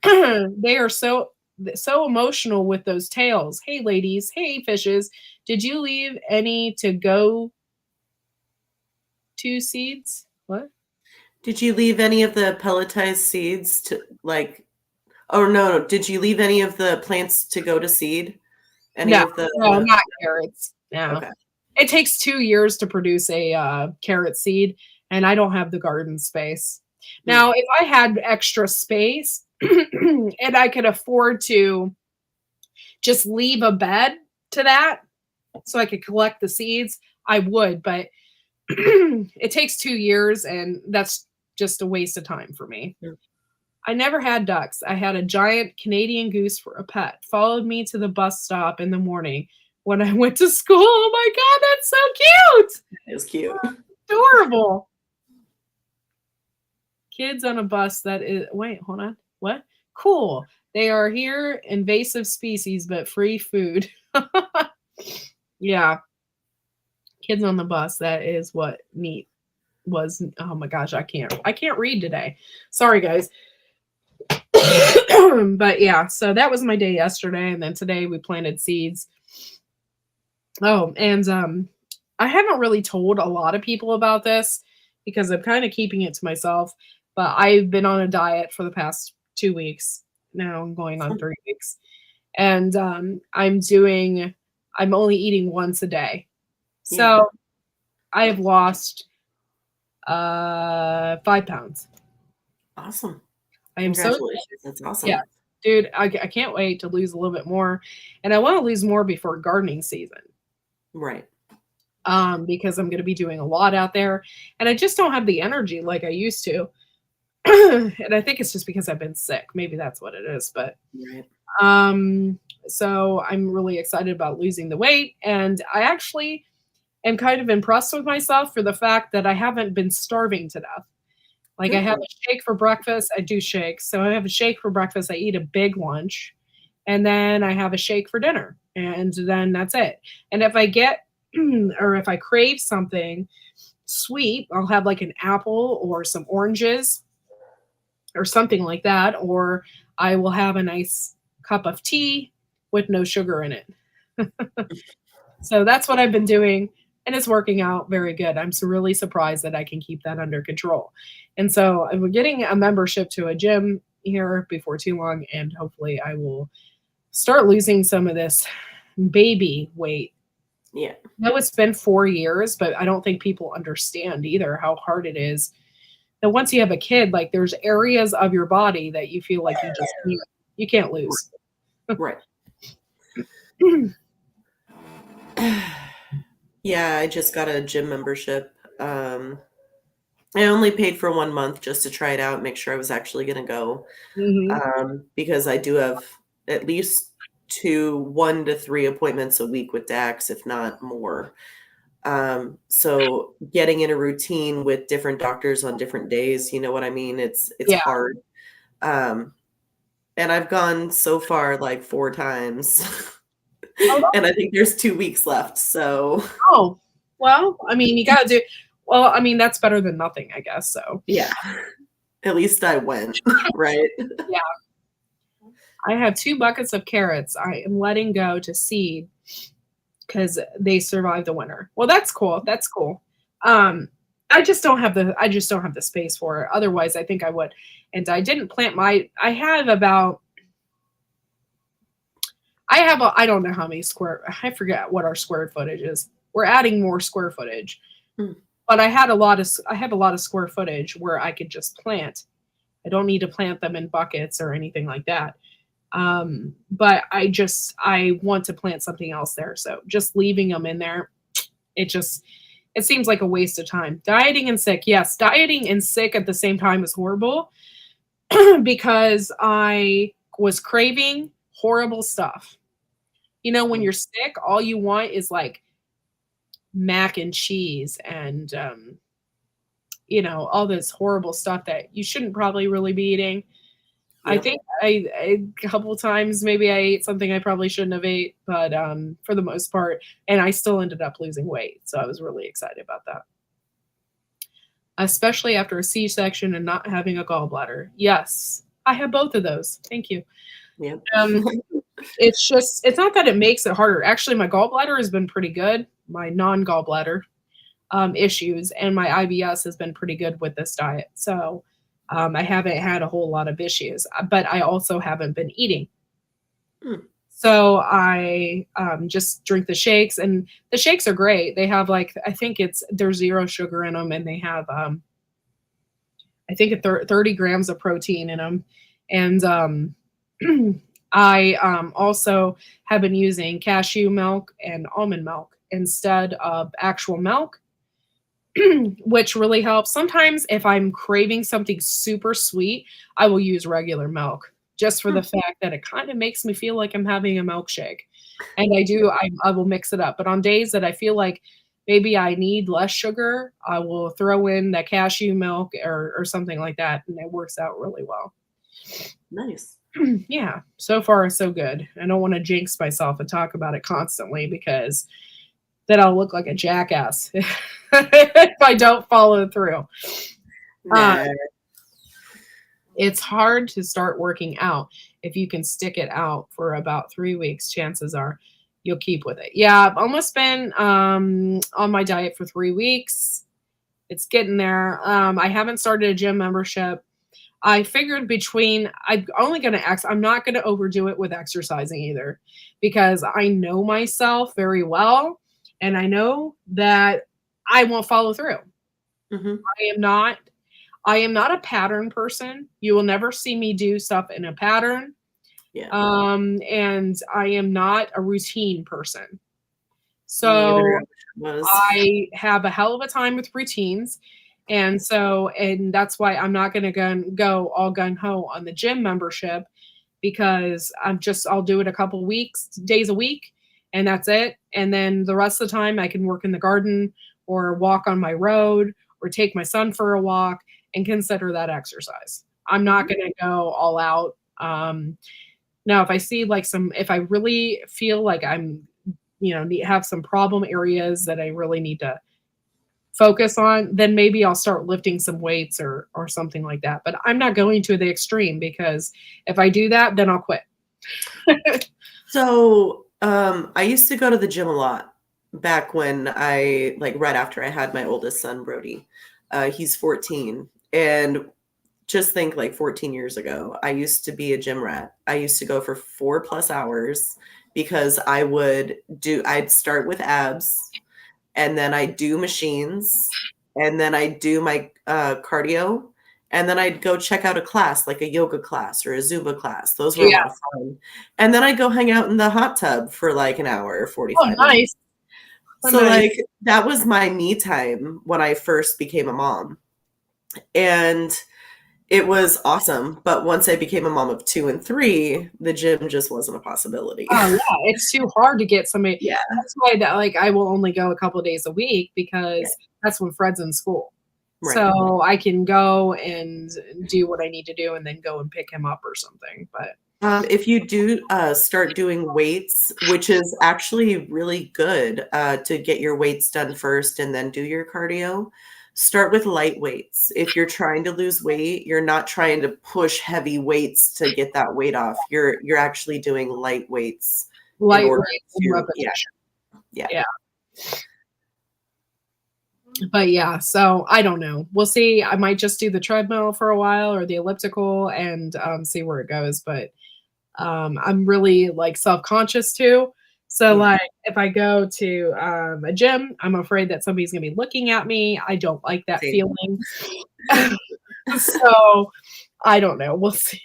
They are so emotional with those tails. Hey, ladies. Hey, fishes. Did you leave any to go to seeds? What? Did you leave any of the pelletized seeds to no. Did you leave any of the plants to go to seed? No, not carrots. No. Okay. It takes 2 years to produce a carrot seed, and I don't have the garden space. Now, if I had extra space and I could afford to just leave a bed to that so I could collect the seeds, I would, but it takes 2 years, and that's just a waste of time for me. Yeah. I never had ducks. I had a giant Canadian goose for a pet. Followed me to the bus stop in the morning when I went to school. Oh my God, that's so cute. It's cute. Adorable. Kids on a bus that is, wait, hold on. What? Cool. They are here, invasive species, but free food. Yeah. Kids on the bus. That is what neat was. Oh my gosh, I can't read today. Sorry, guys. But yeah, so that was my day yesterday, and then today we planted seeds. Oh, and I haven't really told a lot of people about this because I'm kind of keeping it to myself. But I've been on a diet for the past 2 weeks. Now I'm going on 3 weeks. And I'm only eating once a day. So Yeah. I have lost 5 pounds. Awesome. I am so Congratulations. That's awesome. yeah, dude, I can't wait to lose a little bit more. And I want to lose more before gardening season. Right. Because I'm going to be doing a lot out there, and I just don't have the energy like I used to. And I think it's just because I've been sick. Maybe that's what it is. But Right. so I'm really excited about losing the weight, and I actually am kind of impressed with myself for the fact that I haven't been starving to death. Like I have a shake for breakfast. I do shakes. So I have a shake for breakfast. I eat a big lunch, and then I have a shake for dinner, and then that's it. And if I get or if I crave something sweet, I'll have like an apple or some oranges or something like that, or I will have a nice cup of tea with no sugar in it. So that's what I've been doing, and it's working out very good. I'm really surprised that I can keep that under control. And so I'm getting a membership to a gym here before too long, and hopefully I will start losing some of this baby weight. Yeah. I know it's been 4 years, but I don't think people understand either how hard it is. That once you have a kid, like there's areas of your body that you feel like you can't lose. Right. Yeah, I just got a gym membership. I only paid for 1 month just to try it out, make sure I was actually going to go. Because I do have at least 1 to 3 appointments a week with Dax, if not more. So getting in a routine with different doctors on different days, you know what I mean? It's Yeah. hard. And I've gone so far like 4 times. And I think there's 2 weeks left. So Oh, well, I mean, you got to do, well, I mean, that's better than nothing, I guess. So, yeah, at least I went, right? yeah. I have 2 buckets of carrots I am letting go to seed because they survived the winter. Well, that's cool. That's cool. I just don't have the space for it. Otherwise, I think I would. And I didn't plant I don't know how many I forget what our square footage is. We're adding more square footage. But I have a lot of square footage where I could just plant. I don't need to plant them in buckets or anything like that. But I want to plant something else there. So just leaving them in there, it seems like a waste of time. Dieting and sick. Yes, dieting and sick at the same time is horrible because I was craving horrible stuff. You know, when you're sick, all you want is like mac and cheese and, all this horrible stuff that you shouldn't probably really be eating. Yeah. I think a couple of times maybe I ate something I probably shouldn't have ate, but for the most part, and I still ended up losing weight. So I was really excited about that. Especially after a C-section and not having a gallbladder. Yes, I have both of those. Thank you. Yeah. It's not that it makes it harder. Actually, my gallbladder has been pretty good. My non-gallbladder issues and my IBS has been pretty good with this diet. So I haven't had a whole lot of issues, but I also haven't been eating. So I just drink the shakes, and the shakes are great. They have I think there's 0 sugar in them, and they have I think 30 grams of protein in them. And I also have been using cashew milk and almond milk instead of actual milk, which really helps. Sometimes if I'm craving something super sweet, I will use regular milk just for the fact that it kind of makes me feel like I'm having a milkshake. And I will mix it up. But on days that I feel like maybe I need less sugar, I will throw in the cashew milk or something like that, and it works out really well. Nice. Yeah, so far so good. I don't want to jinx myself and talk about it constantly because that I'll look like a jackass if I don't follow through. Nah. It's hard to start working out. If you can stick it out for about 3 weeks, chances are you'll keep with it. Yeah, I've almost been on my diet for 3 weeks. It's getting there. I haven't started a gym membership. I figured I'm not going to overdo it with exercising either, because I know myself very well and I know that I won't follow through. Mm-hmm. I am not a pattern person. You will never see me do stuff in a pattern. Yeah. And I am not a routine person. So Neither was. I have a hell of a time with routines. And that's why I'm not going to go all gung ho on the gym membership, because I'll do it a couple days a week, and that's it. And then the rest of the time I can work in the garden or walk on my road or take my son for a walk and consider that exercise. I'm not going to go all out. Now, if I see if I really feel like I'm, have some problem areas that I really need to focus on, then maybe I'll start lifting some weights or something like that. But I'm not going to the extreme, because if I do that, then I'll quit. So I used to go to the gym a lot back when right after I had my oldest son, Brody. He's 14. And just think 14 years ago, I used to be a gym rat. I used to go for 4+ hours because I'd start with abs, and then I'd do machines, and then I'd do my cardio, and then I'd go check out a class, like a yoga class or a Zumba class. Those were a lot of fun. And then I'd go hang out in the hot tub for an hour or 45 minutes. So that was my me time when I first became a mom. And it was awesome. But once I became a mom of 2 and 3, the gym just wasn't a possibility. Oh yeah, it's too hard to get somebody. Yeah. That's why I will only go a couple of days a week, because that's when Fred's in school. Right. So I can go and do what I need to do and then go and pick him up or something. But if you do start doing weights, which is actually really good to get your weights done first and then do your cardio, start with light weights. If you're trying to lose weight, you're not trying to push heavy weights to get that weight off. You're actually doing light weights. Yeah. But yeah, so I don't know. We'll see. I might just do the treadmill for a while or the elliptical and see where it goes. But I'm really self-conscious too. So if I go to a gym, I'm afraid that somebody's gonna be looking at me. I don't like that feeling. So I don't know. We'll see.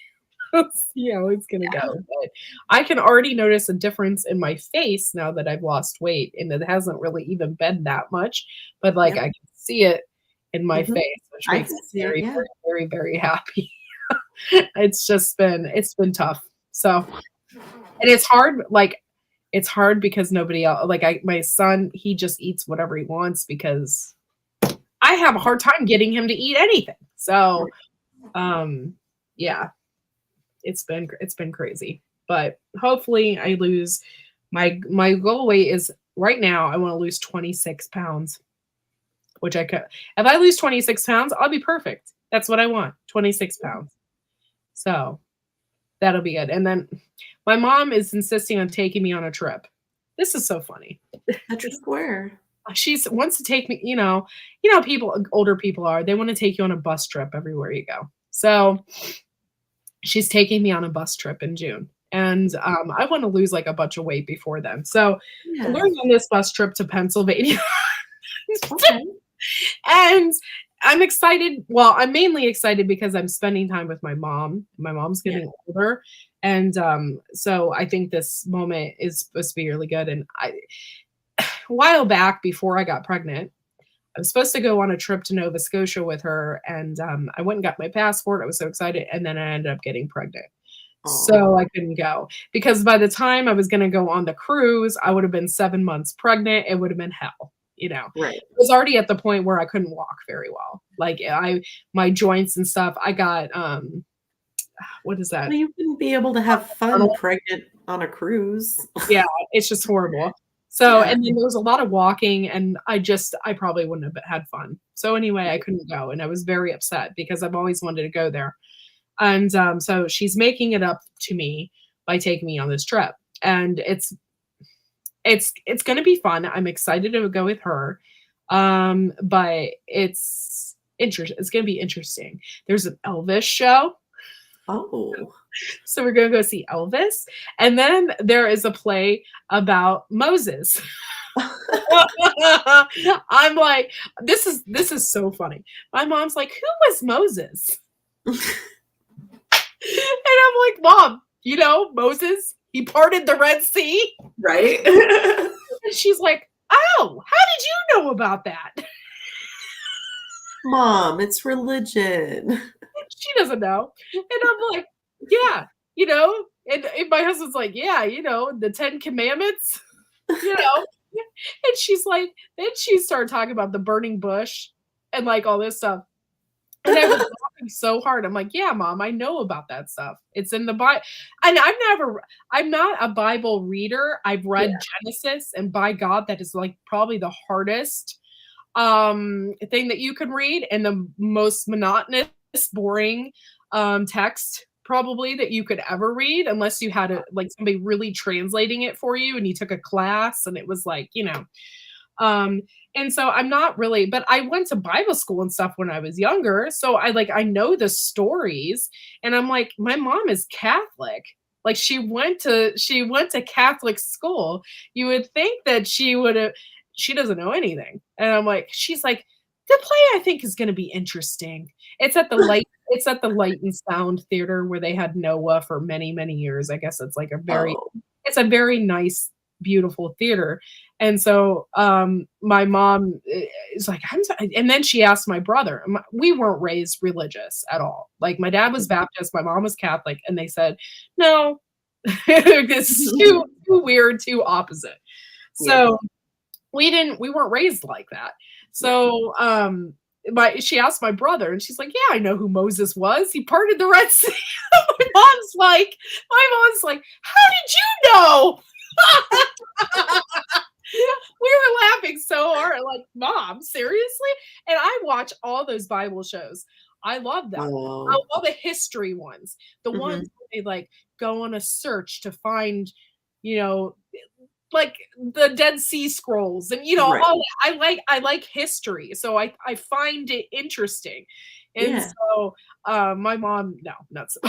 We'll see how it's gonna go. But I can already notice a difference in my face now that I've lost weight, and it hasn't really even been that much. But I can see it in my face, which makes me very, very, very, very happy. It's been tough. So, and it's hard. It's hard because nobody else, my son, he just eats whatever he wants because I have a hard time getting him to eat anything. So, yeah, it's been crazy, but hopefully I lose my goal weight is right now. I want to lose 26 pounds, which I could, if I lose 26 pounds, I'll be perfect. That's what I want. 26 pounds. So that'll be good. And then my mom is insisting on taking me on a trip. This is so funny. A trip where? She wants to take me, older people are, they want to take you on a bus trip everywhere you go. So she's taking me on a bus trip in June. And I want to lose a bunch of weight before then. So I'm going on this bus trip to Pennsylvania. Okay. And I'm excited. Well, I'm mainly excited because I'm spending time with my mom. My mom's getting older. And so I think this moment is supposed to be really good. And a while back, before I got pregnant, I was supposed to go on a trip to Nova Scotia with her. And I went and got my passport. I was so excited. And then I ended up getting pregnant. So I couldn't go because by the time I was going to go on the cruise, I would have been 7 months pregnant. It would have been hell. Right. It was already at the point where I couldn't walk very well. My joints and stuff, I got, what is that? Well, you wouldn't be able to have fun pregnant on a cruise. Yeah, it's just horrible. So, Yeah. and then there was a lot of walking, and I probably wouldn't have had fun. So anyway, I couldn't go, and I was very upset because I've always wanted to go there. And so she's making it up to me by taking me on this trip, and it's going to be fun. I'm excited to go with her, but it's interesting. It's going to be interesting. There's an Elvis show. Oh. So we're going to go see Elvis. And then there is a play about Moses. I'm like, this is so funny. My mom's like, who was Moses? And I'm like, Mom, you know, Moses, he parted the Red Sea. Right. And she's like, oh, how did you know about that? Mom, it's religion. She doesn't know. And I'm like, yeah, you know, and my husband's like, yeah, you know, the 10 Commandments, you know. And she's like, then she started talking about the burning bush and like all this stuff. And I was laughing so hard. I'm like, yeah, Mom, I know about that stuff. It's in the Bible. And I'm not a Bible reader. I've read Genesis, and by God, that is like probably the hardest thing that you can read, and the most monotonous, boring text probably that you could ever read, unless you had like somebody really translating it for you and you took a class and it was like, you know. And so I'm not really, but I went to Bible school and stuff when I was younger. So I know the stories, and I'm like, my mom is Catholic. Like she went to Catholic school. You would think that she doesn't know anything. And I'm like, she's like, the play I think is going to be interesting. It's at the Light and Sound Theater where they had Noah for many, many years. I guess it's like it's a very nice, beautiful theater. And so my mom is like, and then she asked my brother. We weren't raised religious at all. Like my dad was Baptist, my mom was Catholic, and they said, no, this is too weird, too opposite. So we weren't raised like that. So she asked my brother, and she's like, yeah, I know who Moses was. He parted the Red Sea. my mom's like, how did you know? We were laughing so hard, like, Mom, seriously? And I watch all those Bible shows. I love them. All the history ones, the ones where they like go on a search to find, you know, like the Dead Sea Scrolls, and you know, all that. I like history, so I find it interesting. And so my mom, no, not so.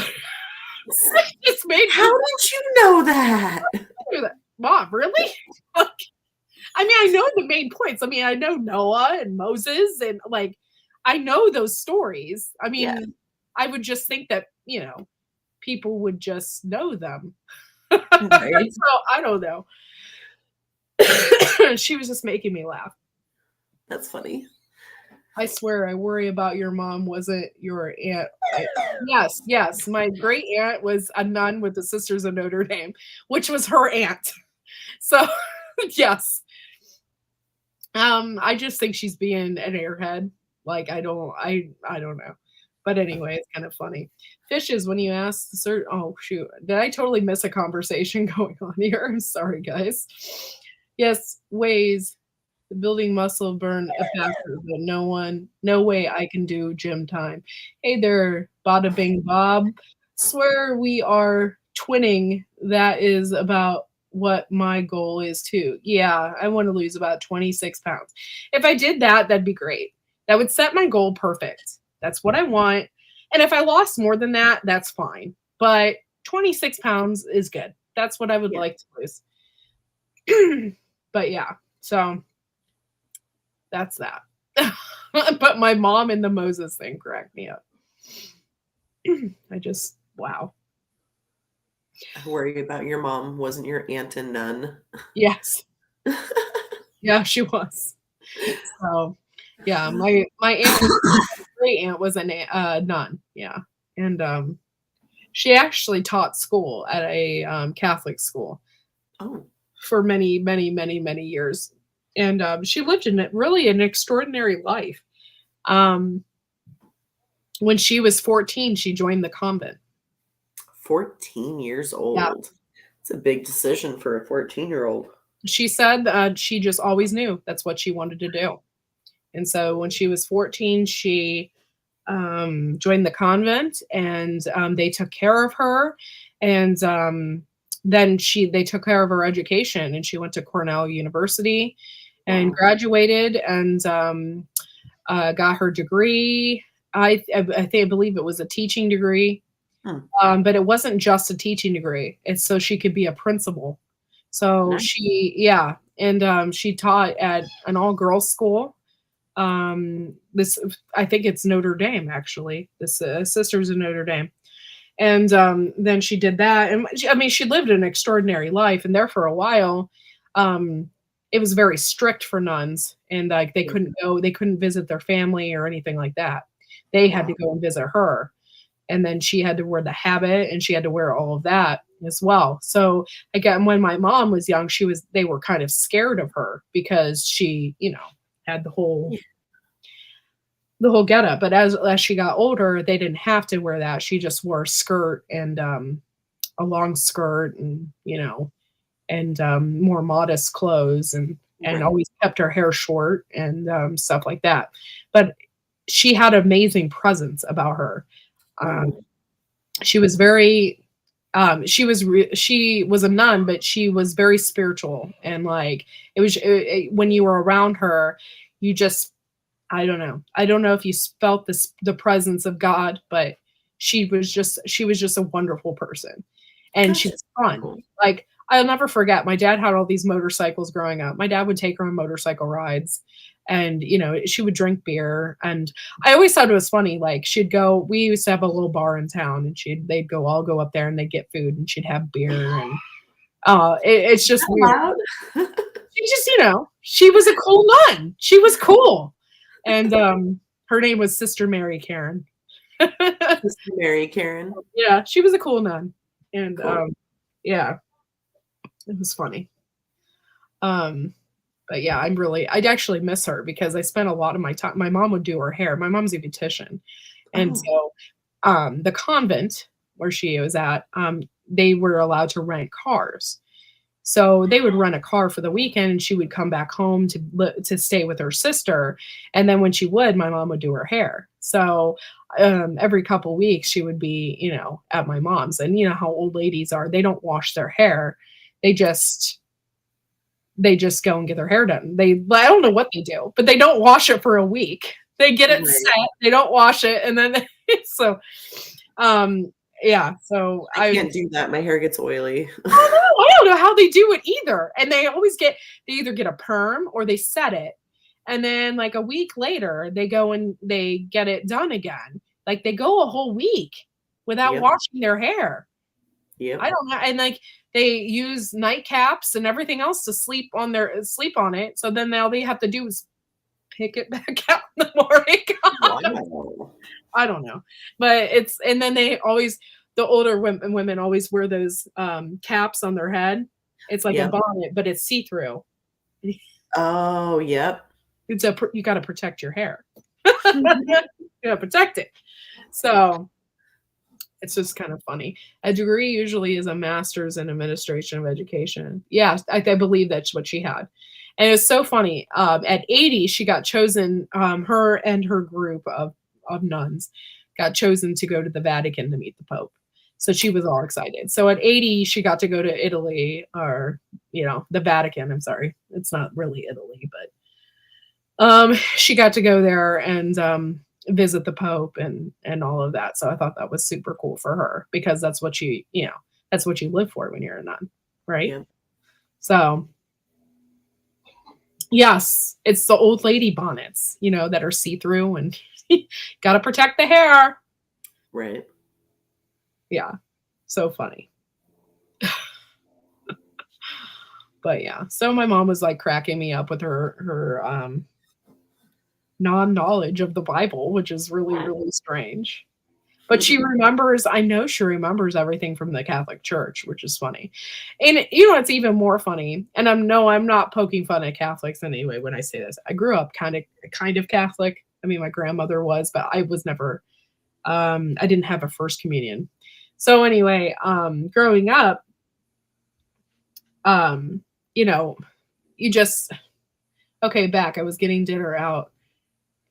It's made. How did you know that? Mom, really? I mean, I know the main points. I mean, I know Noah and Moses, and like, I know those stories. I mean, I would just think that, you know, people would just know them. Right. So I don't know. She was just making me laugh. That's funny. I swear, I worry about your mom wasn't your aunt. Yes. My great aunt was a nun with the Sisters of Notre Dame, which was her aunt. So, yes. I just think she's being an airhead. Like, I don't know. But anyway, it's kind of funny. Fishes, when you ask the oh shoot, did I totally miss a conversation going on here? I'm sorry, guys. Yes, ways the building muscle burn faster, but no way I can do gym time. Hey there, Bada Bing Bob. Swear we are twinning. That is about what my goal is too. Yeah, I want to lose about 26 pounds. If I did that, that'd be great. That would set my goal perfect. That's what I want. And if I lost more than that, that's fine. But 26 pounds is good. That's what I would like to lose. But yeah, so that's that. But my mom and the Moses thing cracked me up. Wow. I worry about your mom wasn't your aunt and nun. Yes. Yeah, she was. So yeah, my aunt, great aunt, was a nun. Yeah, and she actually taught school at a Catholic school. Oh. For many, many, many, many years, and she lived in really an extraordinary life. When she was 14, she joined the convent. 14 years old. Yeah. It's a big decision for a 14-year-old. she said she just always knew that's what she wanted to do. And so when she was 14, she joined the convent, and they took care of her. And then they took care of her education, and she went to Cornell University and graduated, and got her degree. I believe it was a teaching degree, but it wasn't just a teaching degree. It's so she could be a principal. So Nice. she taught at an all-girls school. This, I think it's Notre Dame, actually. This sister's in Notre Dame. And then she did that. And she lived an extraordinary life. And there for a while, it was very strict for nuns. And like they couldn't visit their family or anything like that. They had to go and visit her. And then she had to wear the habit, and she had to wear all of that as well. So again, when my mom was young, they were kind of scared of her because she, had the whole getup. But as she got older, they didn't have to wear that. She just wore a skirt and a long skirt, and more modest clothes, and always kept her hair short and stuff like that. But she had amazing presence about her. She was very she was a nun, but she was very spiritual, and like when you were around her, you just, I don't know if you felt the presence of God, but she was just a wonderful person, and she was fun. Like, I'll never forget, my dad had all these motorcycles growing up. My dad would take her on motorcycle rides, and she would drink beer. And I always thought it was funny, like we used to have a little bar in town, and they'd all go up there and they'd get food, and she'd have beer. And it's just weird. She just, she was a cool nun. She was cool. And her name was Sister Mary Karen. Sister Mary Karen. Yeah, she was a cool nun. And cool. Yeah, it was funny. But yeah, I'd actually miss her because I spent a lot of my time. My mom would do her hair. My mom's a beautician. And so the convent where she was at, they were allowed to rent cars. So they would rent a car for the weekend, and she would come back home to stay with her sister. And then when she would, my mom would do her hair. So every couple weeks she would be, at my mom's. And you know how old ladies are. They don't wash their hair. They just go and get their hair done. I don't know what they do, but they don't wash it for a week. They get it set. They don't wash it. And then, yeah. So I can't do that. My hair gets oily. I don't know how they do it either. And they either get a perm or they set it. And then like a week later, they go and they get it done again. Like they go a whole week without washing their hair. Yeah. I don't know. And like they use nightcaps and everything else to sleep on it. So then all they have to do is pick it back out in the morning. Wow. I don't know. But and then the older women always wear those caps on their head. It's like a bonnet, but it's see-through. Oh, yep. You got to protect your hair. You got to protect it. So it's just kind of funny. A degree usually is a master's in administration of education. Yeah, I believe that's what she had. And it's so funny. At 80, she got chosen, her and her group of nuns got chosen to go to the Vatican to meet the Pope. So she was all excited. So at 80, she got to go to Italy, or, the Vatican. I'm sorry. It's not really Italy, but she got to go there and visit the Pope and all of that. So I thought that was super cool for her, because that's what that's what you live for when you're a nun, right? Yeah. So yes, it's the old lady bonnets, that are see-through, and got to protect the hair. Right. Yeah. So funny. But yeah, so my mom was like cracking me up with her non-knowledge of the Bible, which is really, really strange. But I know she remembers everything from the Catholic Church, which is funny. And it's even more funny. And I'm not poking fun at Catholics in any way when I say this. I grew up kind of Catholic. I mean, my grandmother was, but I was never, I didn't have a first communion. So anyway, growing up, you just okay, back. I was getting dinner out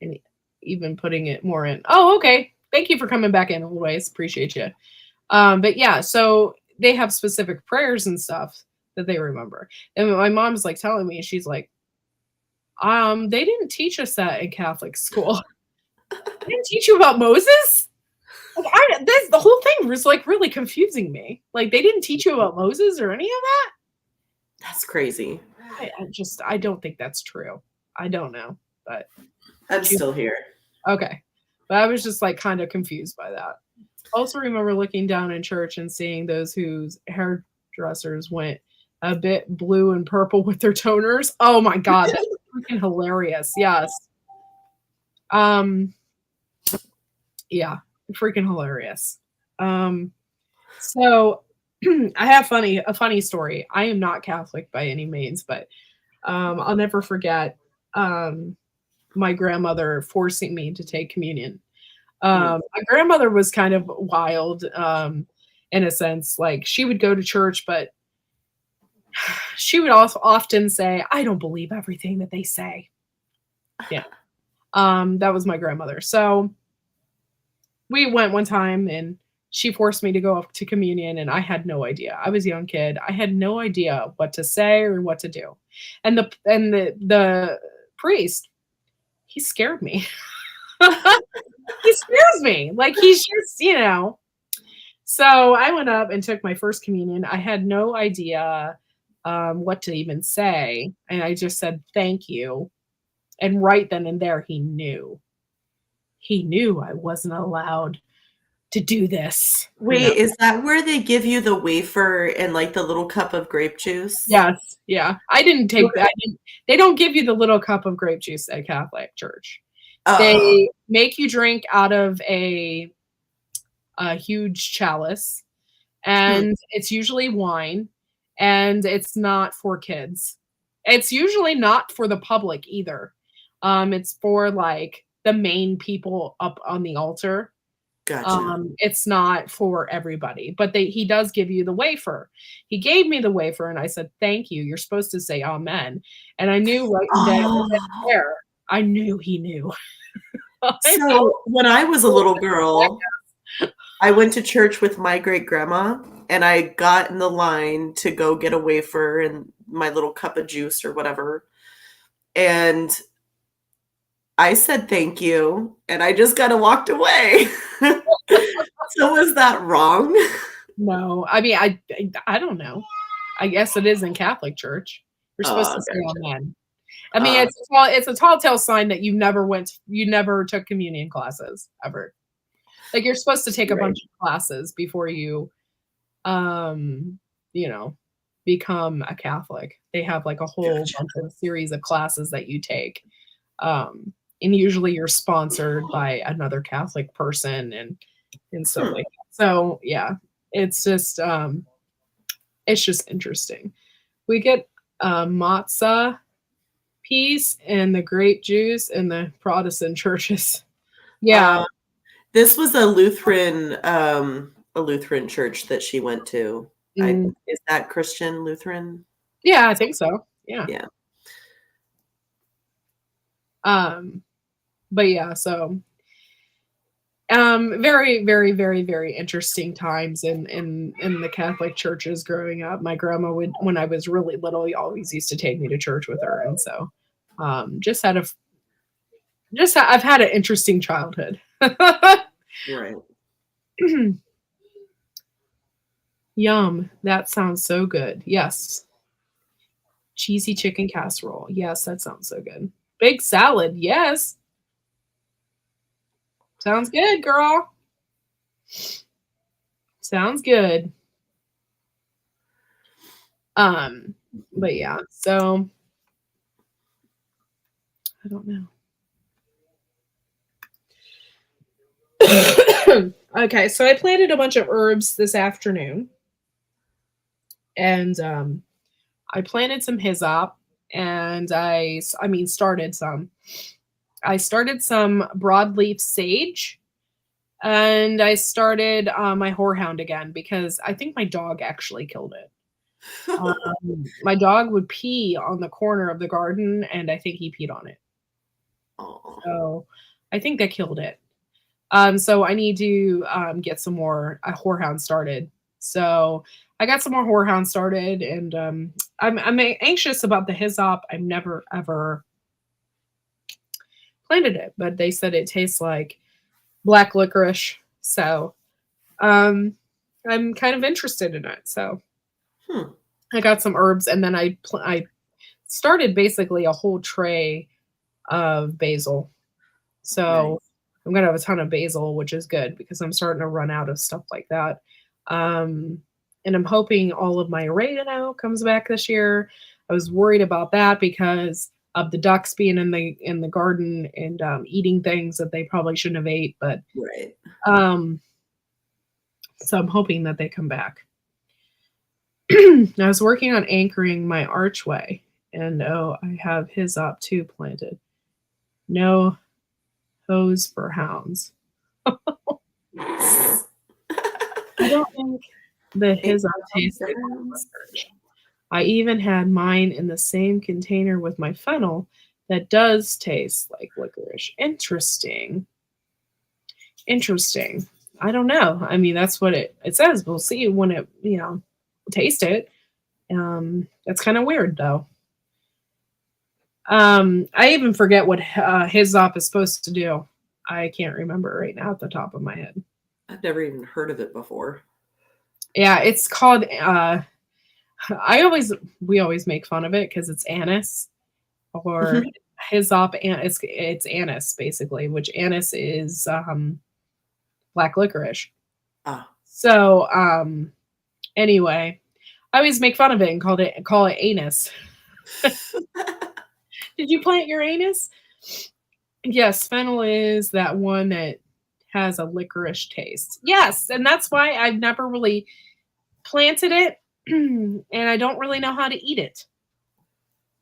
and even putting it more in. Oh, okay. Thank you for coming back in always. Appreciate you. But yeah, so they have specific prayers and stuff that they remember. And my mom's like telling me, she's like, they didn't teach us that in Catholic school. They didn't teach you about Moses? Like, the whole thing was like really confusing me. Like they didn't teach you about Moses or any of that. That's crazy. I don't think that's true. I don't know, but I'm still here. Okay. But I was just like kind of confused by that. Also remember looking down in church and seeing those whose hairdressers went a bit blue and purple with their toners. Oh my God, that's freaking hilarious. Yes. Yeah, freaking hilarious. So I have a funny story. I am not Catholic by any means, but I'll never forget my grandmother forcing me to take communion. My grandmother was kind of wild in a sense. Like she would go to church, but she would also often say, I don't believe everything that they say. Yeah. That was my grandmother. So we went one time and she forced me to go up to communion and I had no idea. I was a young kid. I had no idea what to say or what to do. And the priest, he scared me. He scares me. Like he's just, So I went up and took my first communion. I had no idea what to even say. And I just said, thank you. And right then and there, he knew. He knew I wasn't allowed to do this. Wait, is that where they give you the wafer and like the little cup of grape juice? Yes. Yeah. I didn't take that. They don't give you the little cup of grape juice at Catholic church. They make you drink out of a huge chalice, and it's usually wine, and it's not for kids. It's usually not for the public either. It's for like the main people up on the altar. Gotcha. It's not for everybody, but he does give you the wafer. He gave me the wafer, and I said, "Thank you." You're supposed to say "Amen," and I knew right there. I knew he knew. So when I was a little girl, I went to church with my great grandma, and I got in the line to go get a wafer and my little cup of juice or whatever, and I said thank you, and I just kind of walked away. So was that wrong? No, I mean, I don't know. I guess it is in Catholic church. You're supposed to say amen. I mean, it's a tall tale sign that you never took communion classes ever. Like you're supposed to take a bunch of classes before you, become a Catholic. They have like a whole bunch of series of classes that you take. And usually you're sponsored by another Catholic person and stuff like that. So yeah, it's just interesting. We get matzah piece and the grape juice in the Protestant churches. Yeah. This was a Lutheran church that she went to. Is that Christian Lutheran? Yeah, I think so. Yeah. Yeah. But yeah, so very, very, very, very interesting times in the Catholic churches growing up. My grandma would, when I was really little, always used to take me to church with her, and so I've had an interesting childhood. Right. Yum, that sounds so good. Yes. Cheesy chicken casserole. Yes, that sounds so good. Big salad. Yes. Sounds good, girl. Sounds good. But yeah, so I don't know. Okay, so I planted a bunch of herbs this afternoon. And I planted some hyssop, and I started some. I started some broadleaf sage, and I started my horehound again because I think my dog actually killed it. My dog would pee on the corner of the garden, and I think he peed on it. Oh. So I think that killed it. So I need to get some more horehound started. So I got some more horehound started, and I'm anxious about the hyssop. I've never ever planted it, but they said it tastes like black licorice. So I'm kind of interested in it. So I got some herbs, and then I started basically a whole tray of basil. So Nice. I'm gonna have a ton of basil, which is good because I'm starting to run out of stuff like that. And I'm hoping all of my oregano comes back this year. I was worried about that because of the ducks being in the garden and eating things that they probably shouldn't have ate. But Right. so I'm hoping that they come back. I was working on anchoring my archway, and I have hyssop too planted. No hose for hounds. I don't think the hyssop tastes like licorice. I even had mine in the same container with my fennel that does taste like licorice. Interesting. Interesting. I don't know. I mean, that's what it says. We'll see when it, taste it. That's kind of weird though. I even forget what hyssop is supposed to do. I can't remember right now at the top of my head. I've never even heard of it before. Yeah, it's called we always make fun of it because it's anise or hyssop, and it's anise basically, which anise is black licorice. Ah. So anyway, I always make fun of it and call it anus. Did you plant your anus? Yes, fennel is that one that has a licorice taste. Yes, and that's why I've never really planted it, and I don't really know how to eat it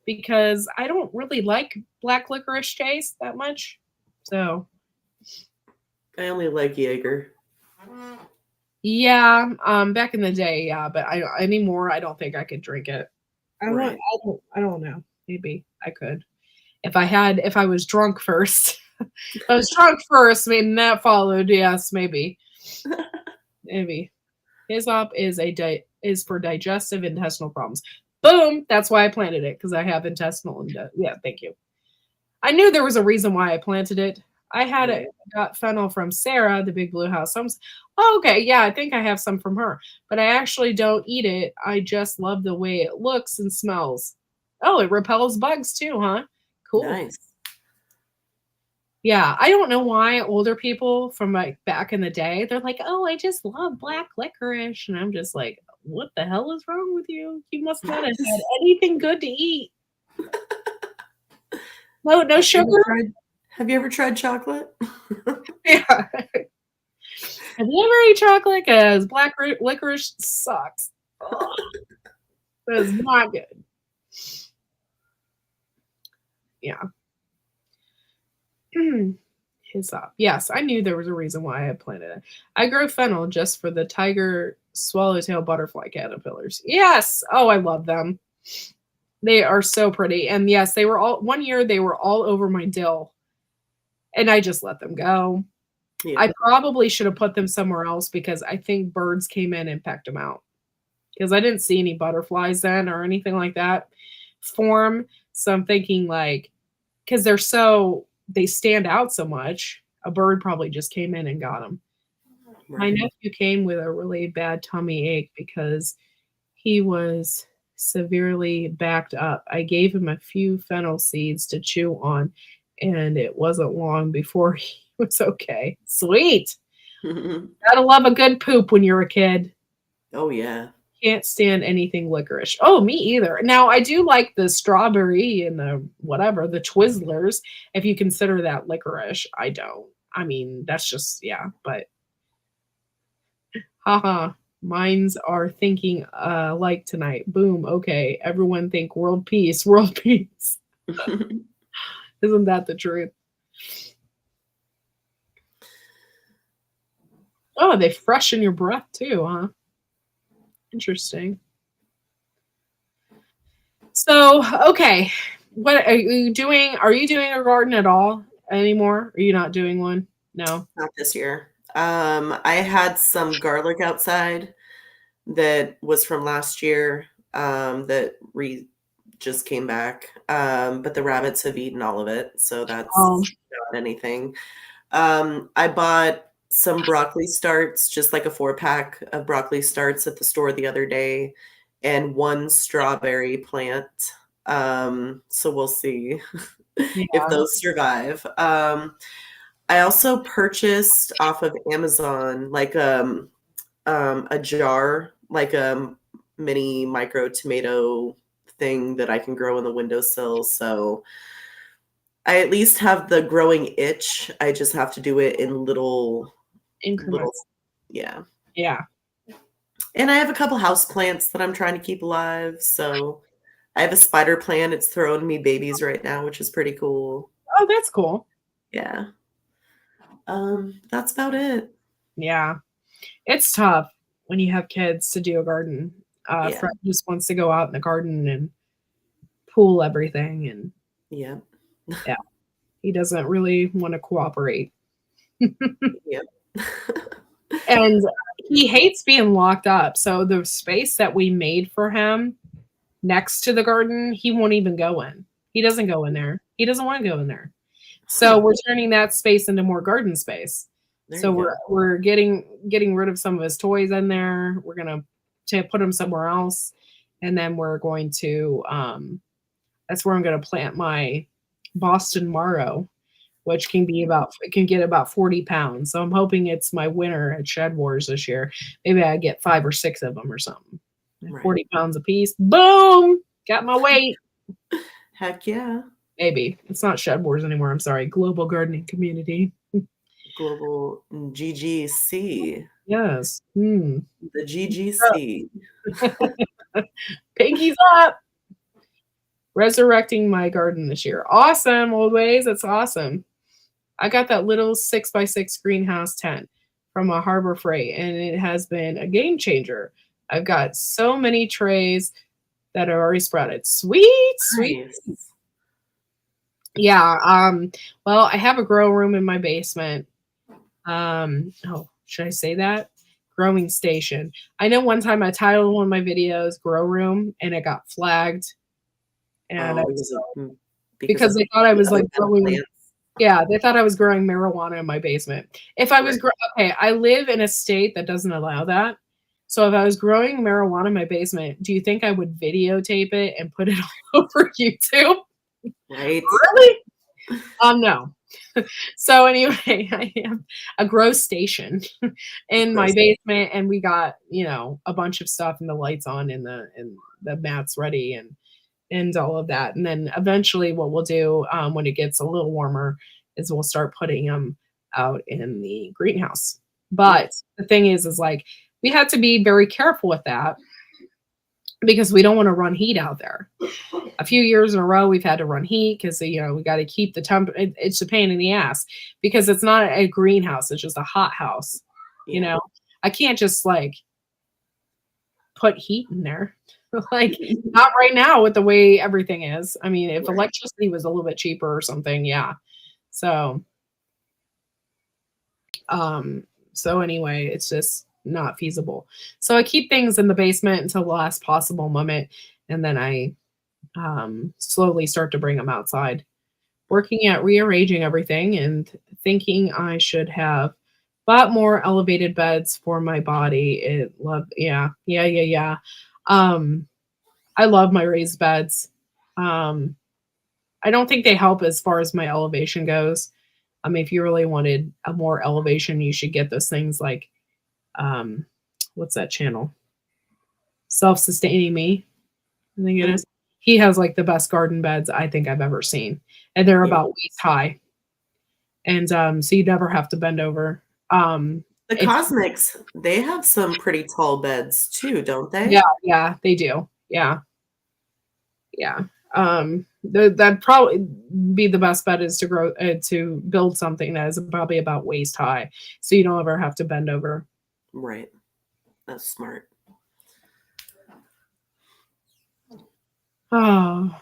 because I don't really like black licorice taste that much. So I only like Jaeger. yeah, back in the day, yeah, but anymore I don't think I could drink it. Right. I don't know. Maybe I could if I was drunk first. If I was drunk first, I mean that followed. Yes, maybe. Maybe. Hyssop is for digestive intestinal problems. Boom! That's why I planted it because I have intestinal and yeah. Thank you. I knew there was a reason why I planted it. I got fennel from Sarah, the Big Blue House. Okay, yeah, I think I have some from her, but I actually don't eat it. I just love the way it looks and smells. Oh, it repels bugs too, huh? Cool. Nice. Yeah, I don't know why older people from like back in the day, they're like, "Oh, I just love black licorice," and I'm just like, "What the hell is wrong with you? You must not have had anything good to eat." No sugar. Have you ever tried chocolate? Yeah. Have you ever eaten chocolate? Because black licorice sucks. It's not good. Yeah. Hyssop. Yes, I knew there was a reason why I planted it. I grow fennel just for the tiger swallowtail butterfly caterpillars. Yes. Oh, I love them. They are so pretty. And yes, they were one year they were all over my dill. And I just let them go. Yeah. I probably should have put them somewhere else because I think birds came in and pecked them out. Because I didn't see any butterflies then or anything like that form. So I'm thinking like, because they stand out so much, a bird probably just came in and got them. Right. My nephew came with a really bad tummy ache because he was severely backed up. I gave him a few fennel seeds to chew on, and it wasn't long before he was okay. Sweet. Gotta love a good poop when you're a kid. Oh, yeah. Can't stand anything licorice. Oh, me either. Now, I do like the strawberry and the whatever, the Twizzlers, if you consider that licorice. I don't. I mean, that's just, yeah, but haha. Minds are thinking like tonight. Boom. Okay. Everyone think world peace. World peace. Isn't that the truth? Oh, they freshen your breath too, huh? Interesting. So, okay. What are you doing? Are you doing a garden at all anymore? Are you not doing one? No. Not this year. I had some garlic outside that was from last year, that just came back. But the rabbits have eaten all of it, so that's Um, not anything. I bought some broccoli starts, just like a 4-pack of broccoli starts at the store the other day, and one strawberry plant. So we'll see if yeah. those survive. I also purchased off of Amazon like a jar, like a mini micro tomato thing that I can grow in the windowsill. So I at least have the growing itch. I just have to do it in little, Increments. yeah. Yeah. And I have a couple house plants that I'm trying to keep alive. So I have a spider plant. It's throwing me babies right now, which is pretty cool. Oh, that's cool. Yeah. That's about it. Yeah. It's tough when you have kids to do a garden. Yeah. Fred just wants to go out in the garden and pull everything, and Yeah. he doesn't really want to cooperate. Yep. And he hates being locked up. So the space that we made for him next to the garden, he won't even go in. He doesn't go in there. He doesn't want to go in there. So we're turning that space into more garden space. There So you we're getting rid of some of his toys in there. We're gonna put them somewhere else, and then we're going to that's where I'm gonna plant my Boston Marrow, which can get about 40 pounds. So I'm hoping it's my winner at Shed Wars this year. Maybe I get 5 or 6 of them or something. Right. 40 pounds a piece. Boom! Got my weight. Heck yeah. Maybe. It's not Shed Wars anymore. I'm sorry. Global Gardening Community. Global GGC. Yes. The GGC. Pinkies up. Resurrecting my garden this year. Awesome, old ways. That's awesome. I got that little 6x6 greenhouse tent from a Harbor Freight, and it has been a game changer. I've got so many trays that are already sprouted. Sweet. Nice. Yeah. Well, I have a grow room in my basement. Should I say that? Growing station. I know one time I titled one of my videos Grow Room, and it got flagged. And because they thought I was like growing. Yeah, they thought I was growing marijuana in my basement. If I was okay, I live in a state that doesn't allow that. So if I was growing marijuana in my basement, do you think I would videotape it and put it all over YouTube? Right. Really? No. So anyway, I have a grow station in my basement, and we got, a bunch of stuff, and the lights on, and the mats ready, and all of that. And then eventually what we'll do when it gets a little warmer is we'll start putting them out in the greenhouse. But the thing is like, we had to be very careful with that because we don't want to run heat out there. A few years in a row, we've had to run heat because, we got to keep the temp. It's a pain in the ass because it's not a greenhouse. It's just a hot house. I can't just like put heat in there. Like not right now with the way everything is. I mean, if electricity was a little bit cheaper or something, yeah. So anyway, it's just not feasible. So I keep things in the basement until the last possible moment, and then I slowly start to bring them outside. Working at rearranging everything and thinking I should have bought more elevated beds for my body. Yeah. I love my raised beds. I don't think they help as far as my elevation goes. I mean, if you really wanted a more elevation, you should get those things like, what's that channel? Self-Sustaining Me, I think it is. He has like the best garden beds I think I've ever seen. And they're about waist high. And so you never have to bend over. The Cosmics, they have some pretty tall beds too, don't they? Yeah, they do. Yeah. That'd probably be the best bet is to build something that is probably about waist high, so you don't ever have to bend over. Right. That's smart. Oh,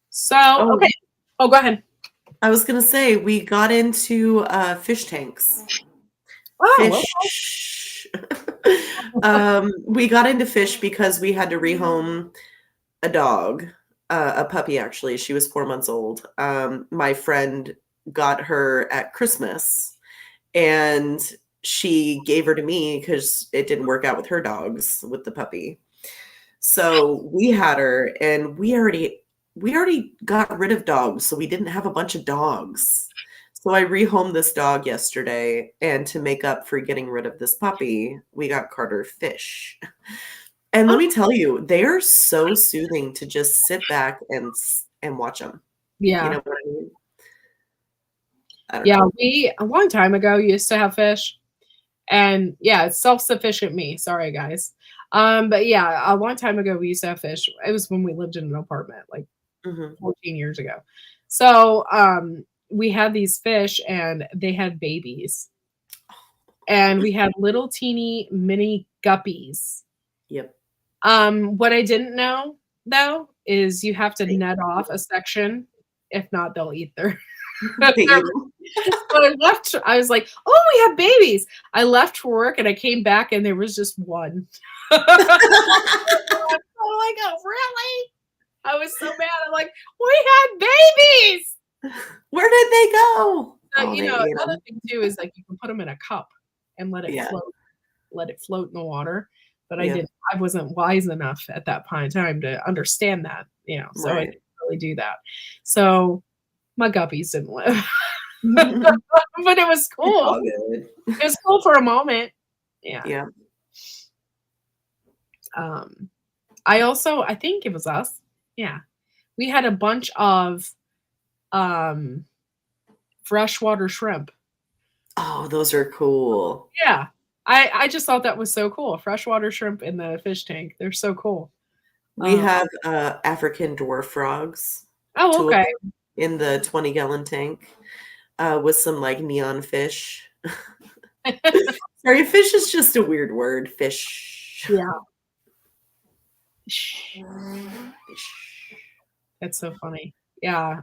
so Oh. okay. Oh, go ahead. I was gonna say we got into fish tanks. Oh, Fish. We got into fish because we had to rehome a dog, a puppy actually. She was 4 months old. My friend got her at Christmas, and she gave her to me because it didn't work out with her dogs with the puppy. So we had her, and we already got rid of dogs, so we didn't have a bunch of dogs. So I rehomed this dog yesterday, and to make up for getting rid of this puppy, we got Carter fish. And let me tell you, they are so soothing to just sit back and watch them. yeah. You know what I mean? I don't Yeah, know. we a long time ago used to have fish. And yeah, it's self-sufficient me. Sorry, guys. But yeah, a long time ago we used to have fish. It was when we lived in an apartment, like Mhm. 14 years ago. So we had these fish and they had babies. And we had little teeny mini guppies. Yep. What I didn't know though is you have to They net off a section. If not, they'll eat their They eat 'em. So I left. I was like, "Oh, we have babies." I left for work and I came back and there was just one. I'm like, "Oh, really?" I was so mad. I'm like, "We had babies." Where did they go? So, Oh, you they know, ate another 'em. thing too is like you can put them in a cup and let it Yeah. float. Let it float in the water. But Yeah. I wasn't wise enough at that point in time to understand that. So I Right. didn't really do that. So my guppies didn't live, but it was It's cool. all good. It was cool for a moment. Yeah. Yeah. I think it was us. Yeah. We had a bunch of freshwater shrimp. Oh, those are cool. Yeah. I just thought that was so cool. Freshwater shrimp in the fish tank. They're so cool. We have African dwarf frogs, Oh, 2 of okay. them in the 20-gallon tank, with some, like, neon fish. Sorry, fish is just a weird word. Fish. Yeah. Fish. That's so funny. Yeah.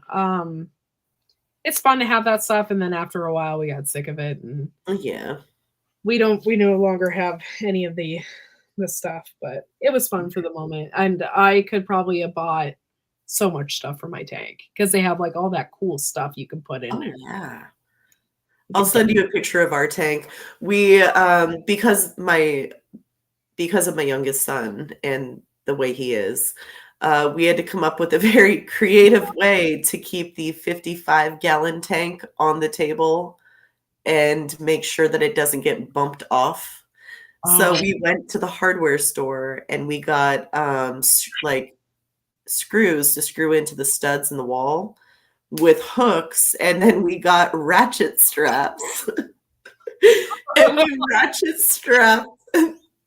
It's fun to have that stuff, and then after a while we got sick of it and Yeah. we no longer have any of the stuff, but it was fun for the moment. And I could probably have bought so much stuff for my tank because they have like all that cool stuff you can put in Oh, there. yeah. You I'll can send you a picture of our tank. We, because of my youngest son and the way he is, we had to come up with a very creative way to keep the 55-gallon tank on the table and make sure that it doesn't get bumped off. So we went to the hardware store and we got like screws to screw into the studs in the wall with hooks, and then we got ratchet straps. And we ratchet strapped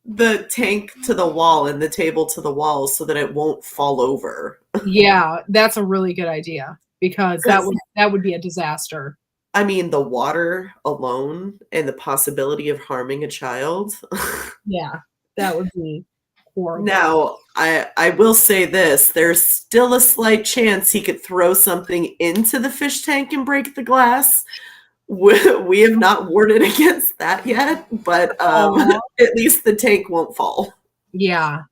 the tank to the wall and the table to the wall so that it won't fall over. Yeah, that's a really good idea because that would be a disaster. I mean, the water alone and the possibility of harming a child. Yeah, that would be horrible. Now, I will say this, there's still a slight chance he could throw something into the fish tank and break the glass. We have not warded against that yet, but at least the tank won't fall. Yeah.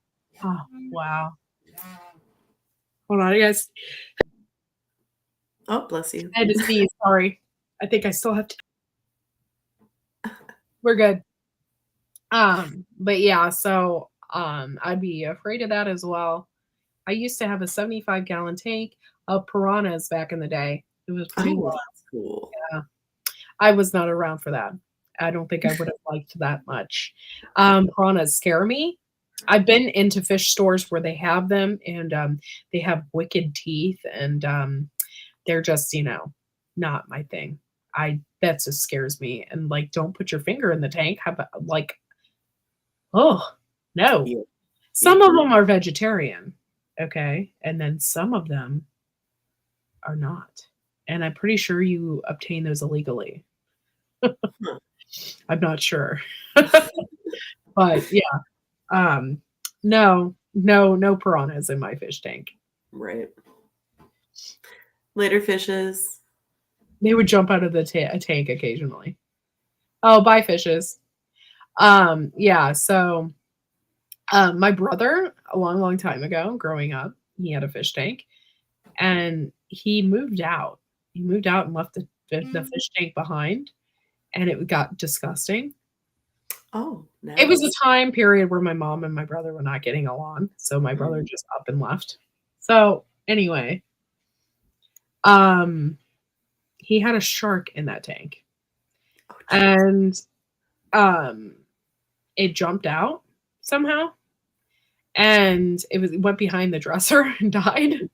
Oh, wow. Hold on, you guys. Oh, bless you. I had to sneeze. Sorry. I think I still have to. We're good. But yeah, so I'd be afraid of that as well. I used to have a 75-gallon tank of piranhas back in the day. It was pretty Oh, wild. that's cool. Yeah. I was not around for that. I don't think I would have liked that much. Piranhas scare me. I've been into fish stores where they have them and they have wicked teeth and they're just, not my thing. That just scares me. And like, don't put your finger in the tank. How about like, oh no. Yeah. Some of them are vegetarian, okay, and then some of them are not. And I'm pretty sure you obtain those illegally. I'm not sure. But yeah. No piranhas in my fish tank. Right. Later, fishes. They would jump out of the tank occasionally. Oh, bye, fishes. Yeah, so my brother, a long, long time ago, growing up, he had a fish tank, and he moved out. He moved out and left the fish tank behind, and it got disgusting. Oh, nice. It was a time period where my mom and my brother were not getting along, so my brother just up and left. So anyway, he had a shark in that tank, and it jumped out somehow, and it went behind the dresser and died.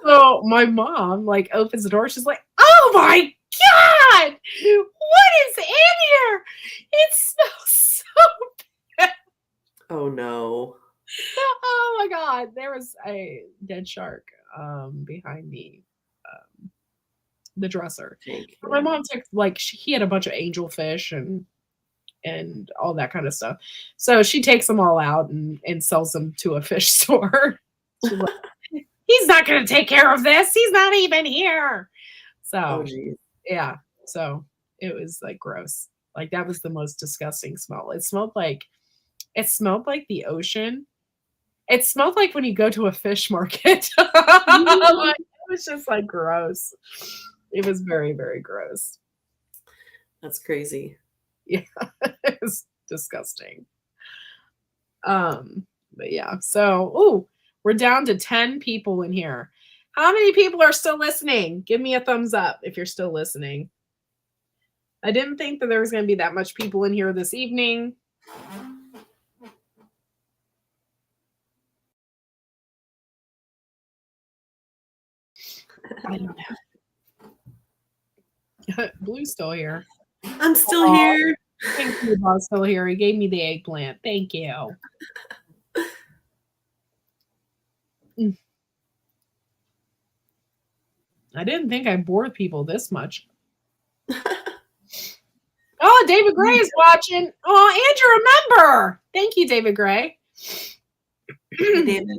So my mom like opens the door. She's like, "Oh my God, what is in here? It smells so bad." Oh no. Oh my God, there was a dead shark behind the dresser. My mom took like he had a bunch of angelfish and all that kind of stuff. So she takes them all out and sells them to a fish store. She's like, he's not going to take care of this. He's not even here. So, yeah. So it was like gross. Like that was the most disgusting smell. It smelled like the ocean. It smelled like when you go to a fish market. Like, it was just like gross. It was very, very gross. That's crazy. Yeah, it was disgusting. But yeah, so we're down to 10 people in here. How many people are still listening? Give me a thumbs up if you're still listening. I didn't think that there was going to be that much people in here this evening. I don't know. Blue's still here. I'm still here. Thank you, Bob's still here. He gave me the eggplant. Thank you. I didn't think I bored people this much. Oh, David Gray is watching. Oh, Andrew, remember. Thank you, David Gray. Hey, David.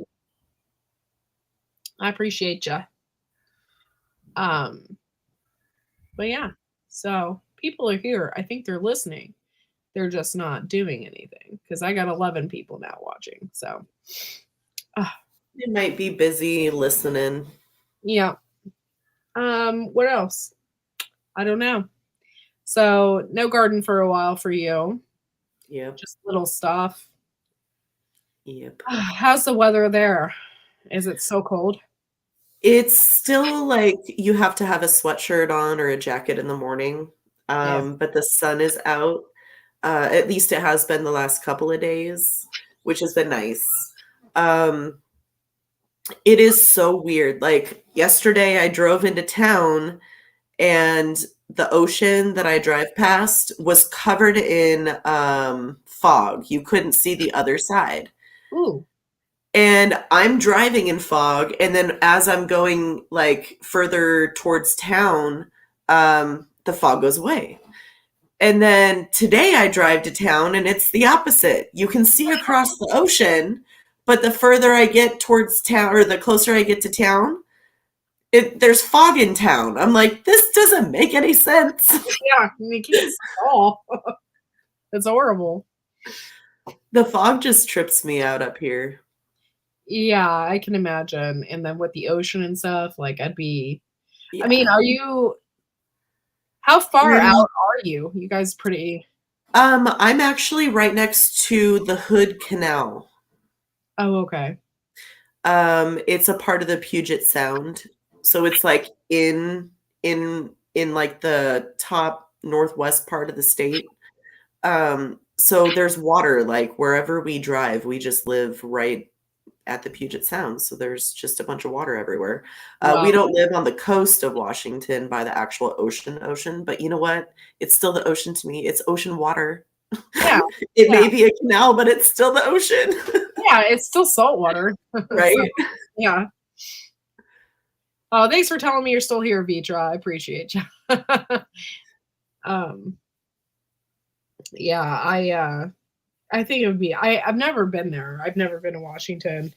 I appreciate you. But yeah, so people are here. I think they're listening. They're just not doing anything because I got 11 people now watching. So They might be busy listening. Yeah. What else? I don't know. So no garden for a while for you. Yep. Just little stuff. Yep. How's the weather there? Is it so cold? It's still like you have to have a sweatshirt on or a jacket in the morning. But the sun is out. At least it has been the last couple of days, which has been nice. It is so weird. Like yesterday I drove into town and the ocean that I drive past was covered in fog. You couldn't see the other side. Ooh. And I'm driving in fog, and then as I'm going like further towards town, the fog goes away. And then today I drive to town and it's the opposite. You can see across the ocean, but the further I get towards town or the closer I get to town, there's fog in town. I'm like, this doesn't make any sense. Yeah, you can't see at all. It's horrible. The fog just trips me out up here. Yeah, I can imagine. And then with the ocean and stuff, like I'd be, Yeah. I mean, how far out are you? You guys pretty. I'm actually right next to the Hood Canal. Oh, okay. It's a part of the Puget Sound. So it's like in like the top northwest part of the state. So there's water like wherever we drive. We just live right at the Puget Sound. So there's just a bunch of water everywhere. Wow. We don't live on the coast of Washington by the actual ocean, but you know what? It's still the ocean to me. It's ocean water. Yeah. It may be a canal, but it's still the ocean. Yeah, it's still salt water. Right? So, yeah. Oh, thanks for telling me you're still here, Vitra. I appreciate you. Yeah, I think it would be. I've never been there. I've never been to Washington.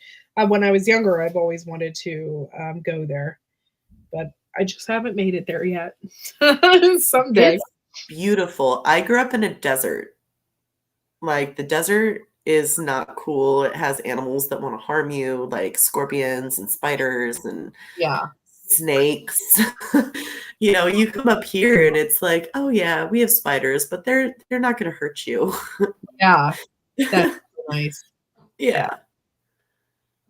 When I was younger, I've always wanted to go there, but I just haven't made it there yet. Someday. It's beautiful. I grew up in a desert. Like, the desert is not cool. It has animals that want to harm you, like scorpions and spiders and Yeah. snakes. You come up here and it's like, oh yeah, we have spiders, but they're not going to hurt you. Yeah. That's nice. Yeah.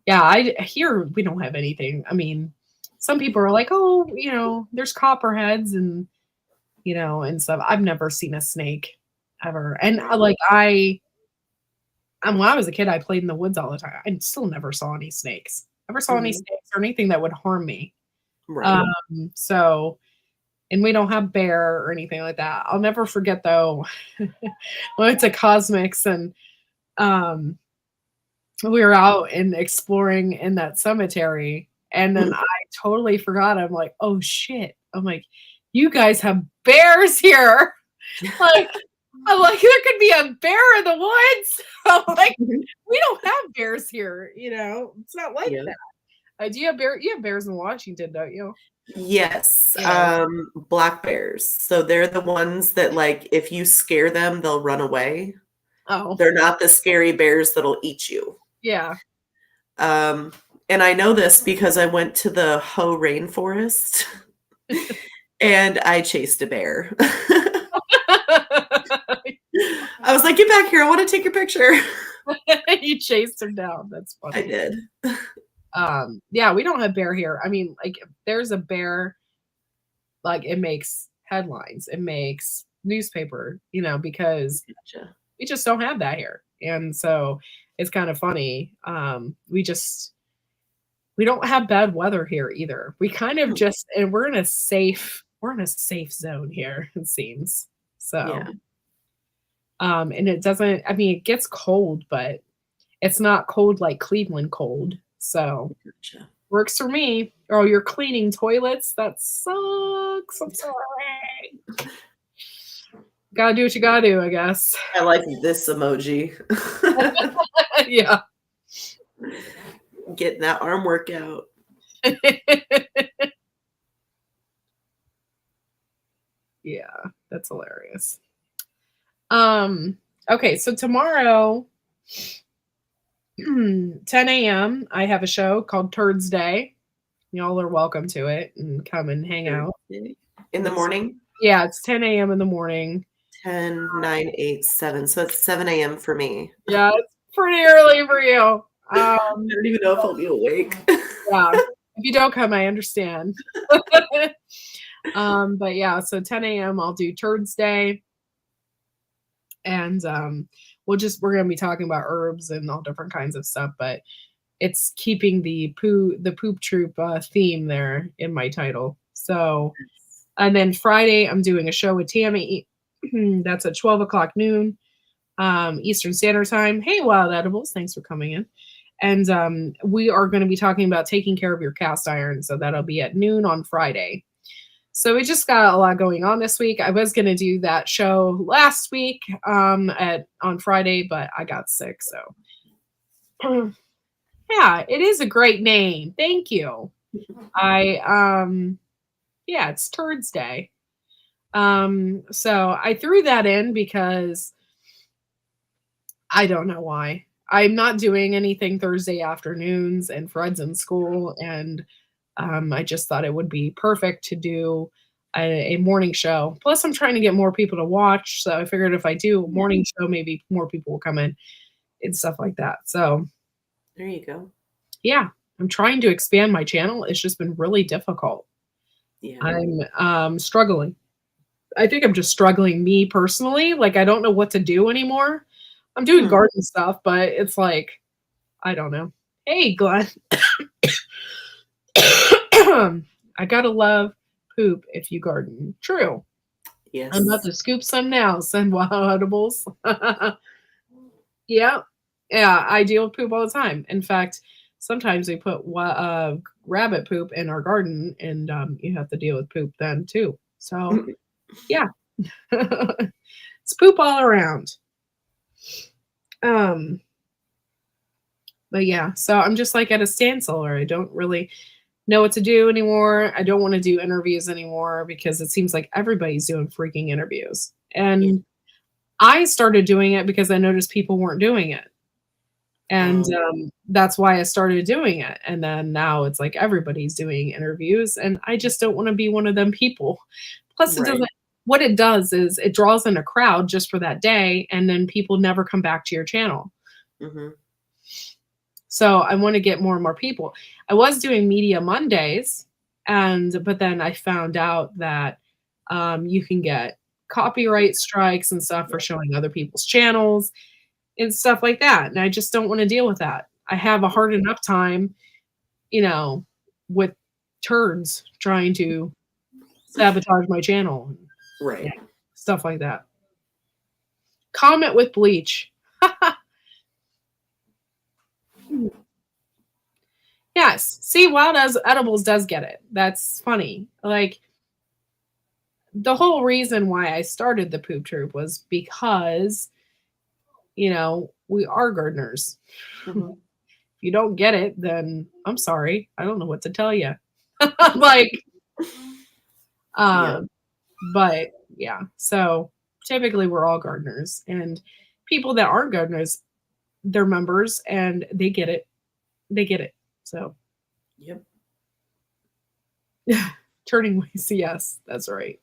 Yeah, here we don't have anything. I mean, some people are like, oh, there's copperheads and and stuff. I've never seen a snake ever. And when I was a kid, I played in the woods all the time. I still never saw any snakes. Never saw any snakes or anything that would harm me. Right. So, and we don't have bear or anything like that. I'll never forget though, we went to Cosmics and we were out and exploring in that cemetery, and then I totally forgot. I'm like, oh shit. I'm like, you guys have bears here. I'm like, there could be a bear in the woods. I'm like, we don't have bears here, It's not like that. Do you have bears? You have bears in Washington, don't you? Yes. Yeah. Black bears. So they're the ones that, like, if you scare them, they'll run away. Oh. They're not the scary bears that'll eat you. Yeah. And I know this because I went to the Hoh rainforest and I chased a bear. I was like, get back here. I want to take your picture. You chased him down. That's funny. I did. Yeah, we don't have bear here. I mean, like, if there's a bear, like, it makes headlines. It makes newspaper, because we just don't have that here. And so it's kind of funny. We don't have bad weather here either. We kind of and we're in a safe zone here, it seems. So, yeah. And it doesn't, I mean, it gets cold, but it's not cold like Cleveland cold. So works for me. Oh, you're cleaning toilets? That sucks. I'm sorry. Gotta do what you gotta do, I guess. I like this emoji. Yeah. Getting that arm workout. Yeah, that's hilarious. Okay, so tomorrow, 10 a.m., I have a show called Turds Day. Y'all are welcome to it and come and hang out. In the morning? Yeah, it's 10 a.m. in the morning. 10, 9, 8, 7. So it's 7 a.m. for me. Yeah, it's pretty early for you. I don't even know if I'll be awake. Yeah, if you don't come, I understand. But yeah, so 10 a.m. I'll do Turds Day. And we're going to be talking about herbs and all different kinds of stuff, but it's keeping the poop troop theme there in my title. So, and then Friday I'm doing a show with Tammy. That's at 12 o'clock noon Eastern Standard Time. Hey, Wild Edibles, thanks for coming in. And we are going to be talking about taking care of your cast iron. So that'll be at noon on Friday. So we just got a lot going on this week. I was going to do that show last week on Friday, but I got sick. So yeah, it is a great name. Thank you. Yeah, it's Turds Day. So I threw that in because I don't know why. I'm not doing anything Thursday afternoons and Fred's in school, and I just thought it would be perfect to do a morning show. Plus, I'm trying to get more people to watch, so I figured if I do a morning show, maybe more people will come in and stuff like that. So there you go. Yeah, I'm trying to expand my channel. It's just been really difficult. Yeah. I'm struggling. I think I'm just struggling me personally. Like, I don't know what to do anymore. I'm doing garden stuff, but it's like, I don't know. Hey, Glenn. I gotta love poop if you garden. True. Yes. I'm about to scoop some now. Send Wild Edibles. Yeah. Yeah, I deal with poop all the time. In fact, sometimes we put rabbit poop in our garden, and you have to deal with poop then too. So, yeah. It's poop all around. But yeah, so I'm just like at a standstill, or I don't really know what to do anymore. I don't want to do interviews anymore because it seems like everybody's doing freaking interviews. And I started doing it because I noticed people weren't doing it. And that's why I started doing it. And then now it's like everybody's doing interviews, and I just don't want to be one of them people. Plus, it doesn't. What it does is it draws in a crowd just for that day, and then people never come back to your channel. Mm-hmm. So I want to get more and more people. I was doing Media Mondays, but then I found out that you can get copyright strikes and stuff for showing other people's channels and stuff like that. And I just don't want to deal with that. I have a hard enough time, with turds trying to sabotage my channel. Right. Yeah, stuff like that. Comment with bleach. Yes. See, Wild as Edibles does get it. That's funny. Like, the whole reason why I started the Poop Troop was because, we are gardeners. Mm-hmm. If you don't get it, then I'm sorry. I don't know what to tell you. Like, but yeah. So typically we're all gardeners, and people that aren't gardeners, they're members and they get it. They get it. So, yep. Turning ways. Yes, that's right.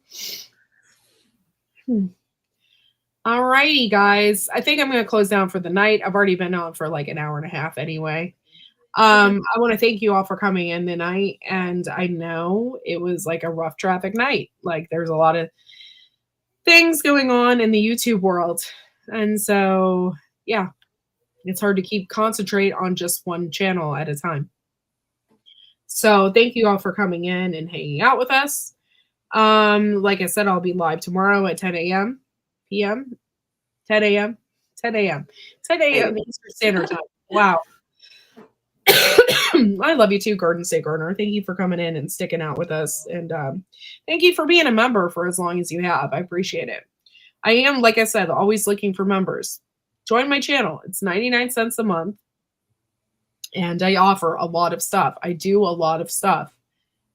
All righty, guys. I think I'm going to close down for the night. I've already been on for like an hour and a half anyway. I want to thank you all for coming in tonight. And I know it was like a rough traffic night. Like, there's a lot of things going on in the YouTube world. And so, yeah, it's hard to concentrate on just one channel at a time. So thank you all for coming in and hanging out with us. Like I said, I'll be live tomorrow at 10 a.m. p.m. 10 a.m. 10 a.m. 10 a.m. Eastern Standard Time. Wow. I love you too, Garden State Gardener. Thank you for coming in and sticking out with us. And thank you for being a member for as long as you have. I appreciate it. I am, like I said, always looking for members. Join my channel. It's 99 cents a month. And I offer a lot of stuff. I do a lot of stuff.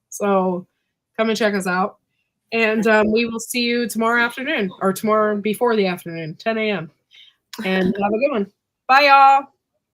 So come and check us out. And we will see you tomorrow afternoon, or tomorrow before the afternoon, 10 a.m. And have a good one. Bye, y'all.